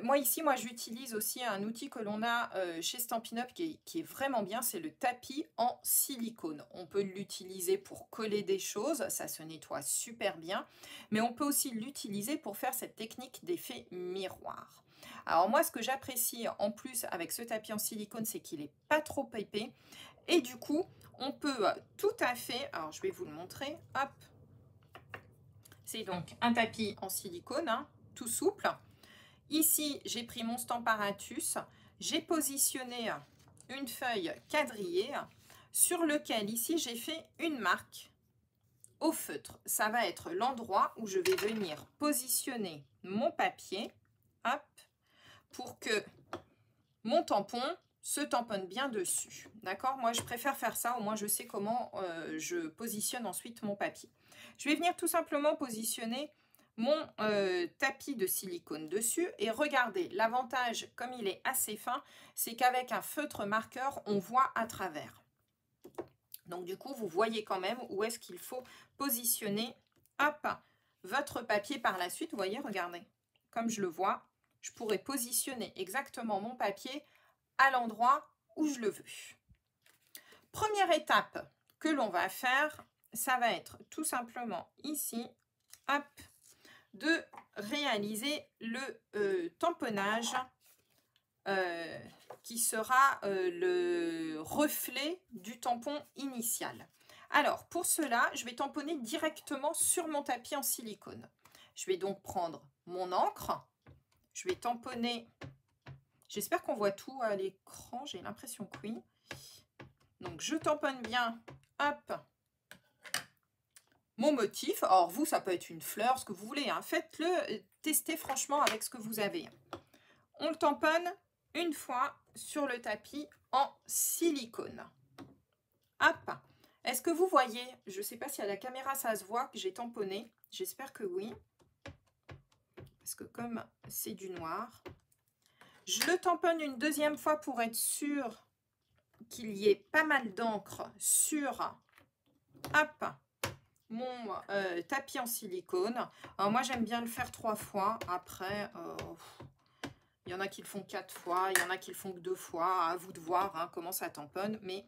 moi j'utilise aussi un outil que l'on a chez Stampin' Up qui est vraiment bien, c'est le tapis en silicone. On peut l'utiliser pour coller des choses, ça se nettoie super bien, mais on peut aussi l'utiliser pour faire cette technique d'effet miroir. Alors moi, ce que j'apprécie en plus avec ce tapis en silicone, c'est qu'il n'est pas trop épais, et du coup, on peut tout à fait, alors je vais vous le montrer, hop, c'est donc un tapis en silicone, hein, tout souple. Ici, j'ai pris mon Stamparatus, j'ai positionné une feuille quadrillée sur lequel, ici, j'ai fait une marque au feutre. Ça va être l'endroit où je vais venir positionner mon papier, hop, pour que mon tampon se tamponne bien dessus. D'accord? Moi, je préfère faire ça, au moins je sais comment je positionne ensuite mon papier. Je vais venir tout simplement positionner mon tapis de silicone dessus. Et regardez, l'avantage, comme il est assez fin, c'est qu'avec un feutre marqueur, on voit à travers. Donc du coup, vous voyez quand même où est-ce qu'il faut positionner, hop, votre papier par la suite. Vous voyez, regardez, comme je le vois, je pourrais positionner exactement mon papier à l'endroit où je le veux. Première étape que l'on va faire, ça va être tout simplement ici, hop, de réaliser le tamponnage qui sera le reflet du tampon initial. Alors, pour cela, je vais tamponner directement sur mon tapis en silicone. Je vais donc prendre mon encre. Je vais tamponner. J'espère qu'on voit tout à l'écran. J'ai l'impression que oui. Donc, je tamponne bien. Hop. Mon motif, alors vous, ça peut être une fleur, ce que vous voulez, hein. Faites-le, testez franchement avec ce que vous avez. On le tamponne une fois sur le tapis en silicone. Hop. Est-ce que vous voyez, je ne sais pas si à la caméra ça se voit, que j'ai tamponné, j'espère que oui, parce que comme c'est du noir, je le tamponne une deuxième fois pour être sûr qu'il y ait pas mal d'encre sur, hop, mon tapis en silicone. Alors moi j'aime bien le faire 3 fois. Après, il y en a qui le font 4 fois, il y en a qui le font que 2 fois. À vous de voir hein, comment ça tamponne, mais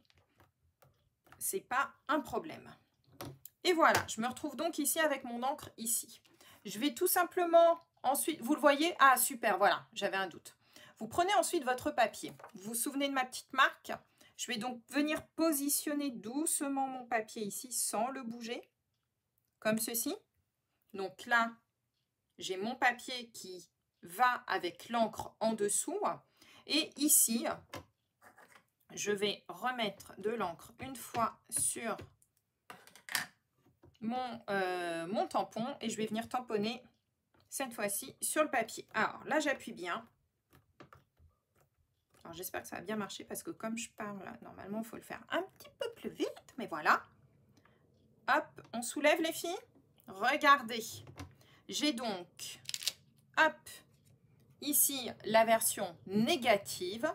c'est pas un problème. Et voilà, je me retrouve donc ici avec mon encre ici. Je vais tout simplement ensuite, vous le voyez? Ah super, voilà, j'avais un doute. Vous prenez ensuite votre papier. Vous vous souvenez de ma petite marque? Je vais donc venir positionner doucement mon papier ici sans le bouger. Comme ceci. Donc là, j'ai mon papier qui va avec l'encre en dessous. Et ici, je vais remettre de l'encre une fois sur mon tampon. Et je vais venir tamponner cette fois-ci sur le papier. Alors là, j'appuie bien. Alors j'espère que ça va bien marcher parce que comme je parle, normalement, il faut le faire un petit peu plus vite. Mais voilà. Hop, on soulève les filles. Regardez, j'ai donc, hop, ici la version négative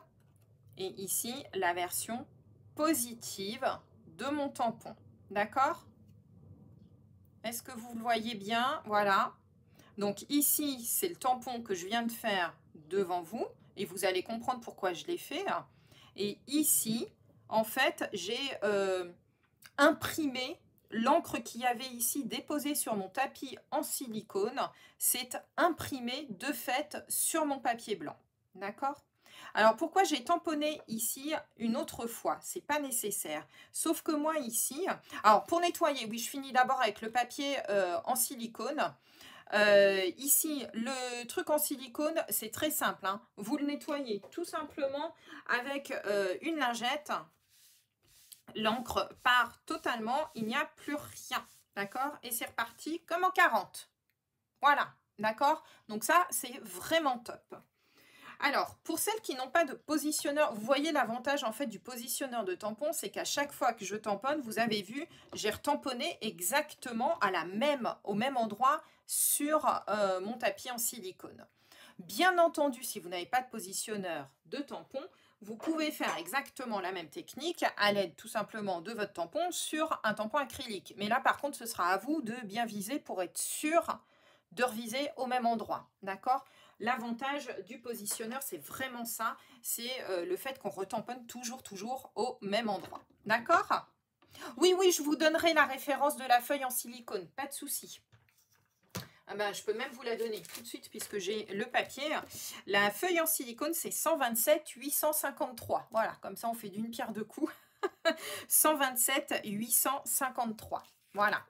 et ici la version positive de mon tampon. D'accord? Est-ce que vous le voyez bien? Voilà. Donc ici, c'est le tampon que je viens de faire devant vous et vous allez comprendre pourquoi je l'ai fait. Et ici, en fait, j'ai imprimé l'encre qu'il y avait ici déposée sur mon tapis en silicone, c'est imprimé de fait sur mon papier blanc. D'accord? Alors pourquoi j'ai tamponné ici une autre fois? C'est pas nécessaire. Sauf que moi ici, alors pour nettoyer, oui, je finis d'abord avec le papier en silicone. Ici, le truc en silicone, c'est très simple, hein. Vous le nettoyez tout simplement avec une lingette. L'encre part totalement, il n'y a plus rien. D'accord? Et c'est reparti comme en 40. Voilà. D'accord? Donc ça, c'est vraiment top. Alors, pour celles qui n'ont pas de positionneur, vous voyez l'avantage en fait du positionneur de tampon, c'est qu'à chaque fois que je tamponne, vous avez vu, j'ai retamponné exactement au même endroit sur mon tapis en silicone. Bien entendu, si vous n'avez pas de positionneur de tampon, vous pouvez faire exactement la même technique à l'aide tout simplement de votre tampon sur un tampon acrylique. Mais là, par contre, ce sera à vous de bien viser pour être sûr de reviser au même endroit. D'accord? L'avantage du positionneur, c'est vraiment ça. C'est le fait qu'on retamponne toujours au même endroit. D'accord? Oui, oui, je vous donnerai la référence de la feuille en silicone. Pas de souci. Ah ben, je peux même vous la donner tout de suite puisque j'ai le papier. La feuille en silicone, c'est 127 853. Voilà, comme ça on fait d'une pierre deux coups. 127 853. Voilà.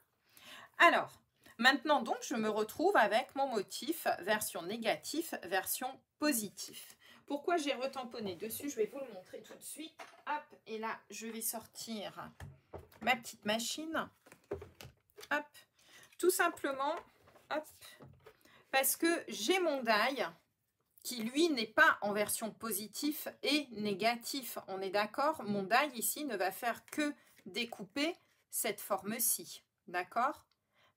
Alors, maintenant donc, je me retrouve avec mon motif version négatif, version positif. Pourquoi j'ai retamponné dessus? Je vais vous le montrer tout de suite. Hop, et là, je vais sortir ma petite machine. Hop, tout simplement... Hop. Parce que j'ai mon die qui, lui, n'est pas en version positif et négatif. On est d'accord? Mon die, ici, ne va faire que découper cette forme-ci. D'accord?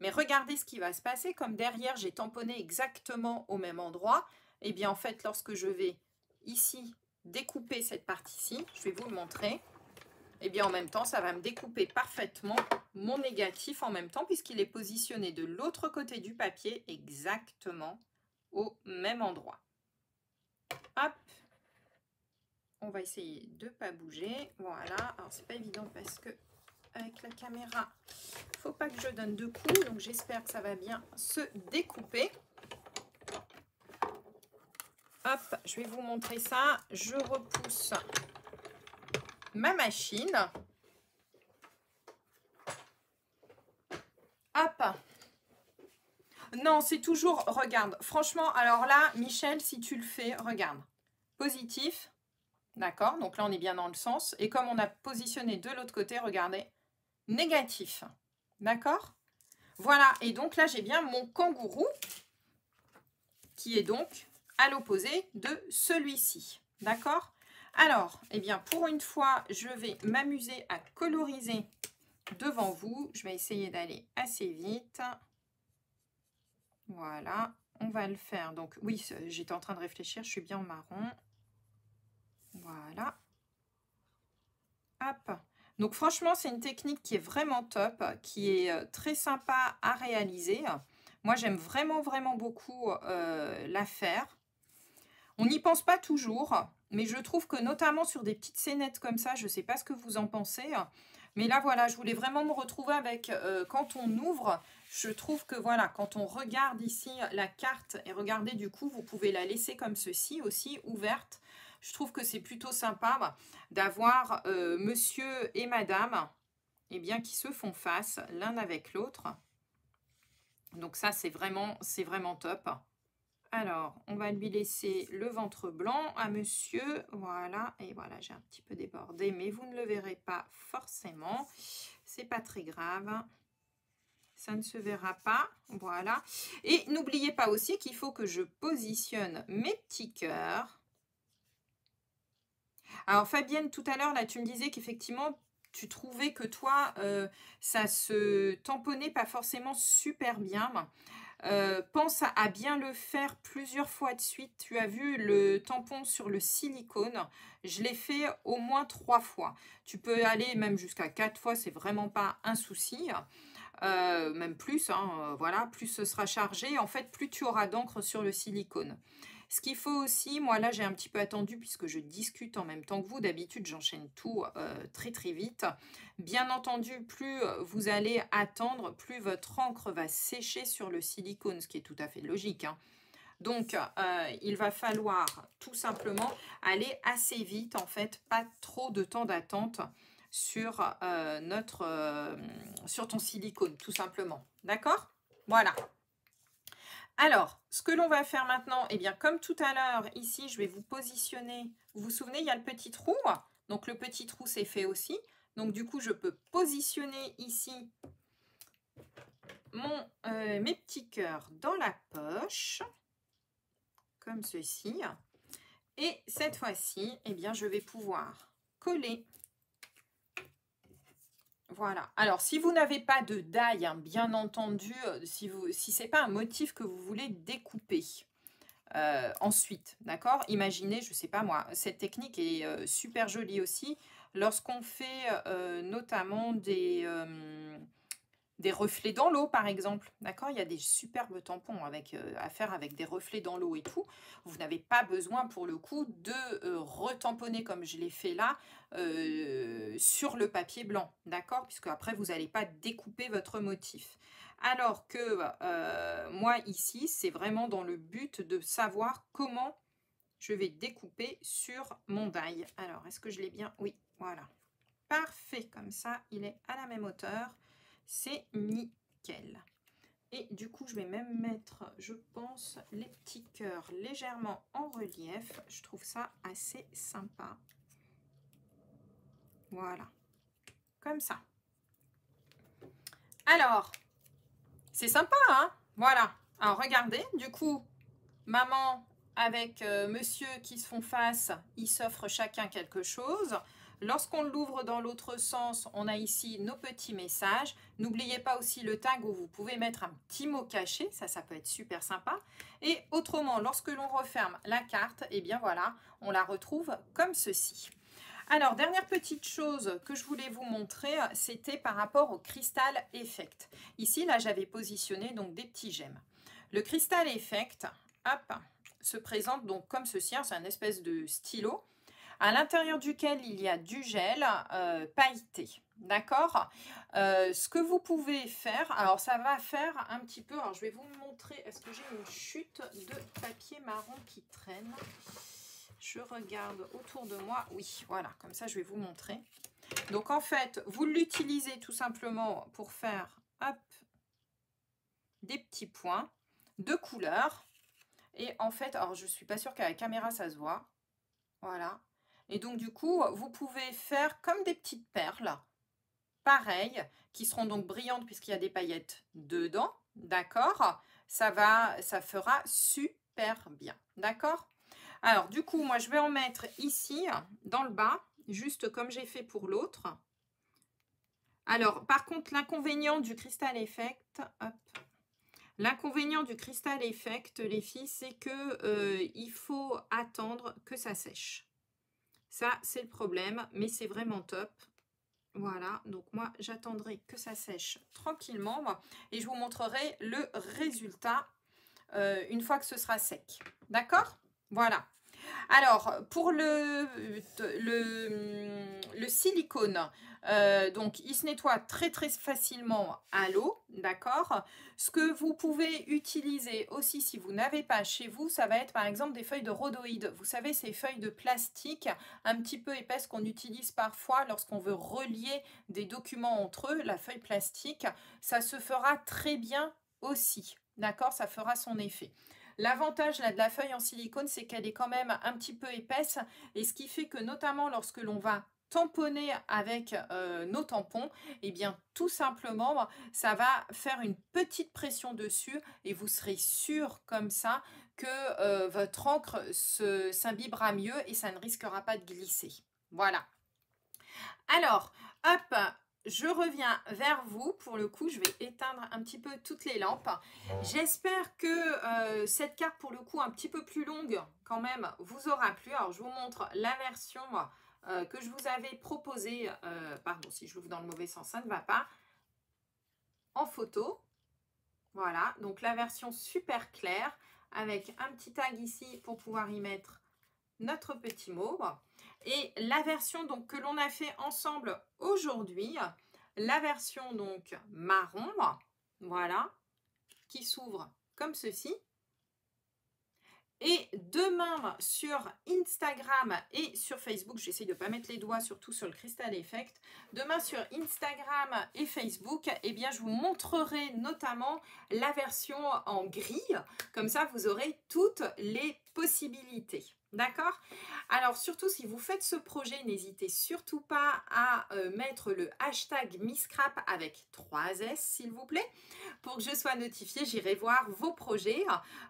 Mais regardez ce qui va se passer. Comme derrière, j'ai tamponné exactement au même endroit. Et bien, en fait, lorsque je vais ici découper cette partie-ci, je vais vous le montrer. Et bien en même temps, ça va me découper parfaitement mon négatif en même temps puisqu'il est positionné de l'autre côté du papier exactement au même endroit. Hop, on va essayer de ne pas bouger. Voilà, alors c'est pas évident parce que avec la caméra, il ne faut pas que je donne de coups. Donc j'espère que ça va bien se découper. Hop, je vais vous montrer ça. Je repousse ma machine. Hop. Non, c'est toujours, regarde, franchement, alors là, Michel, si tu le fais, regarde, positif, d'accord, donc là, on est bien dans le sens, et comme on a positionné de l'autre côté, regardez, négatif, d'accord? Voilà, et donc là, j'ai bien mon kangourou, qui est donc à l'opposé de celui-ci, d'accord? Alors, eh bien, pour une fois, je vais m'amuser à coloriser devant vous, je vais essayer d'aller assez vite. Voilà, on va le faire. Donc oui, j'étais en train de réfléchir, je suis bien en marron. Voilà. Hop. Donc franchement, c'est une technique qui est vraiment top, qui est très sympa à réaliser. Moi, j'aime vraiment beaucoup la faire. On n'y pense pas toujours, mais je trouve que notamment sur des petites scénettes comme ça, je ne sais pas ce que vous en pensez, mais là, voilà, je voulais vraiment me retrouver avec, quand on ouvre, je trouve que, voilà, quand on regarde ici la carte, et regardez, du coup, vous pouvez la laisser comme ceci aussi, ouverte. Je trouve que c'est plutôt sympa d'avoir monsieur et madame, eh bien, qui se font face l'un avec l'autre. Donc ça, c'est vraiment top. Alors, on va lui laisser le ventre blanc à monsieur. Voilà, et voilà, j'ai un petit peu débordé, mais vous ne le verrez pas forcément. C'est pas très grave. Ça ne se verra pas. Voilà. Et n'oubliez pas aussi qu'il faut que je positionne mes petits cœurs. Alors, Fabienne, tout à l'heure, là, tu me disais qu'effectivement, tu trouvais que toi, ça se tamponnait pas forcément super bien. Pense à bien le faire plusieurs fois de suite. Tu as vu le tampon sur le silicone, je l'ai fait au moins 3 fois. Tu peux aller même jusqu'à 4 fois, c'est vraiment pas un souci. Même plus, hein, voilà, plus ce sera chargé. En fait, plus tu auras d'encre sur le silicone. Ce qu'il faut aussi, moi là j'ai un petit peu attendu puisque je discute en même temps que vous. D'habitude j'enchaîne tout très vite. Bien entendu, plus vous allez attendre, plus votre encre va sécher sur le silicone, ce qui est tout à fait logique, hein. Donc il va falloir tout simplement aller assez vite, en fait, pas trop de temps d'attente sur, sur ton silicone, tout simplement. D'accord? Voilà. Alors, ce que l'on va faire maintenant, eh bien, comme tout à l'heure, ici, je vais vous positionner. Vous vous souvenez, il y a le petit trou. Donc, le petit trou, c'est fait aussi. Donc, du coup, je peux positionner ici mes petits cœurs dans la poche, comme ceci. Et cette fois-ci, eh bien, je vais pouvoir coller. Voilà. Alors, si vous n'avez pas de die, hein, bien entendu, si ce n'est pas un motif que vous voulez découper ensuite, d'accord? Imaginez, je ne sais pas moi, cette technique est super jolie aussi. Lorsqu'on fait notamment des reflets dans l'eau, par exemple, d'accord? Il y a des superbes tampons à faire avec des reflets dans l'eau et tout. Vous n'avez pas besoin, pour le coup, de retamponner comme je l'ai fait là, sur le papier blanc, d'accord? Puisque après, vous n'allez pas découper votre motif. Alors que moi, ici, c'est vraiment dans le but de savoir comment je vais découper sur mon die. Alors, est-ce que je l'ai bien? Oui, voilà. Parfait, comme ça, il est à la même hauteur. C'est nickel. Et du coup, je vais même mettre, je pense, les petits cœurs légèrement en relief. Je trouve ça assez sympa. Voilà. Comme ça. Alors, c'est sympa, hein? Voilà. Alors, regardez, du coup, maman avec monsieur qui se font face, ils s'offrent chacun quelque chose. Lorsqu'on l'ouvre dans l'autre sens, on a ici nos petits messages. N'oubliez pas aussi le tag où vous pouvez mettre un petit mot caché. Ça peut être super sympa. Et autrement, lorsque l'on referme la carte, eh bien voilà, on la retrouve comme ceci. Alors, dernière petite chose que je voulais vous montrer, c'était par rapport au Crystal Effect. Ici, là, j'avais positionné donc des petits gemmes. Le Crystal Effect, hop, se présente donc comme ceci. C'est un espèce de stylo, à l'intérieur duquel il y a du gel pailleté. D'accord? Ce que vous pouvez faire, alors ça va faire un petit peu, alors je vais vous montrer, est-ce que j'ai une chute de papier marron qui traîne? Je regarde autour de moi, oui, voilà, comme ça je vais vous montrer. Donc en fait, vous l'utilisez tout simplement pour faire, hop, des petits points de couleur. Et en fait, alors je ne suis pas sûre qu'à la caméra ça se voit, voilà. Et donc, du coup, vous pouvez faire comme des petites perles, pareil, qui seront donc brillantes puisqu'il y a des paillettes dedans, d'accord? Ça fera super bien, d'accord? Alors, du coup, moi, je vais en mettre ici, dans le bas, juste comme j'ai fait pour l'autre. Alors, par contre, l'inconvénient du Crystal Effect, hop, l'inconvénient du Crystal Effect, les filles, c'est que il faut attendre que ça sèche. Ça, c'est le problème, mais c'est vraiment top. Voilà, donc moi, j'attendrai que ça sèche tranquillement et je vous montrerai le résultat une fois que ce sera sec. D'accord? Voilà. Alors, pour le silicone, donc il se nettoie très très facilement à l'eau, d'accord? Ce que vous pouvez utiliser aussi si vous n'avez pas chez vous, ça va être par exemple des feuilles de rhodoïde. Vous savez, ces feuilles de plastique un petit peu épaisses qu'on utilise parfois lorsqu'on veut relier des documents entre eux, la feuille plastique, ça se fera très bien aussi, d'accord? Ça fera son effet. L'avantage de la feuille en silicone, c'est qu'elle est quand même un petit peu épaisse et ce qui fait que notamment lorsque l'on va tamponner avec nos tampons, eh bien tout simplement, ça va faire une petite pression dessus et vous serez sûr comme ça que votre encre s'imbibera mieux et ça ne risquera pas de glisser. Voilà. Alors, hop, je reviens vers vous. Pour le coup, je vais éteindre un petit peu toutes les lampes. J'espère que cette carte, pour le coup, un petit peu plus longue quand même, vous aura plu. Alors, je vous montre la version que je vous avais proposée. Pardon, si je l'ouvre dans le mauvais sens, ça ne va pas. En photo. Voilà, donc la version super claire avec un petit tag ici pour pouvoir y mettre notre petit mot. Et la version donc que l'on a fait ensemble aujourd'hui, la version donc marron, voilà, qui s'ouvre comme ceci. Et demain sur Instagram et sur Facebook, j'essaie de ne pas mettre les doigts surtout sur le Crystal Effect. Demain sur Instagram et Facebook, eh bien, je vous montrerai notamment la version en gris. Comme ça, vous aurez toutes les possibilités. D'accord? Alors surtout si vous faites ce projet, n'hésitez surtout pas à mettre le hashtag MissScrap avec 3 S s'il vous plaît, pour que je sois notifiée, j'irai voir vos projets.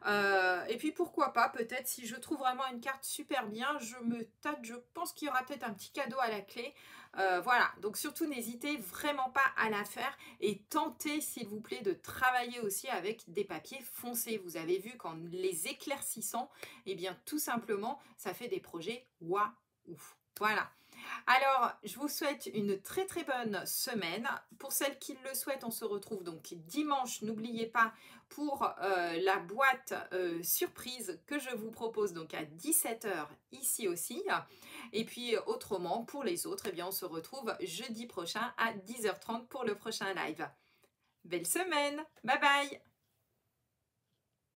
Et puis pourquoi pas, peut-être si je trouve vraiment une carte super bien, je me tâte, je pense qu'il y aura peut-être un petit cadeau à la clé. Voilà, donc surtout n'hésitez vraiment pas à la faire et tentez s'il vous plaît de travailler aussi avec des papiers foncés. Vous avez vu qu'en les éclaircissant, eh bien tout simplement, ça fait des projets waouh. Voilà. Alors, je vous souhaite une très très bonne semaine. Pour celles qui le souhaitent, on se retrouve donc dimanche. N'oubliez pas pour la boîte surprise que je vous propose donc à 17 h ici aussi. Et puis autrement, pour les autres, eh bien, on se retrouve jeudi prochain à 10 h 30 pour le prochain live. Belle semaine. Bye bye.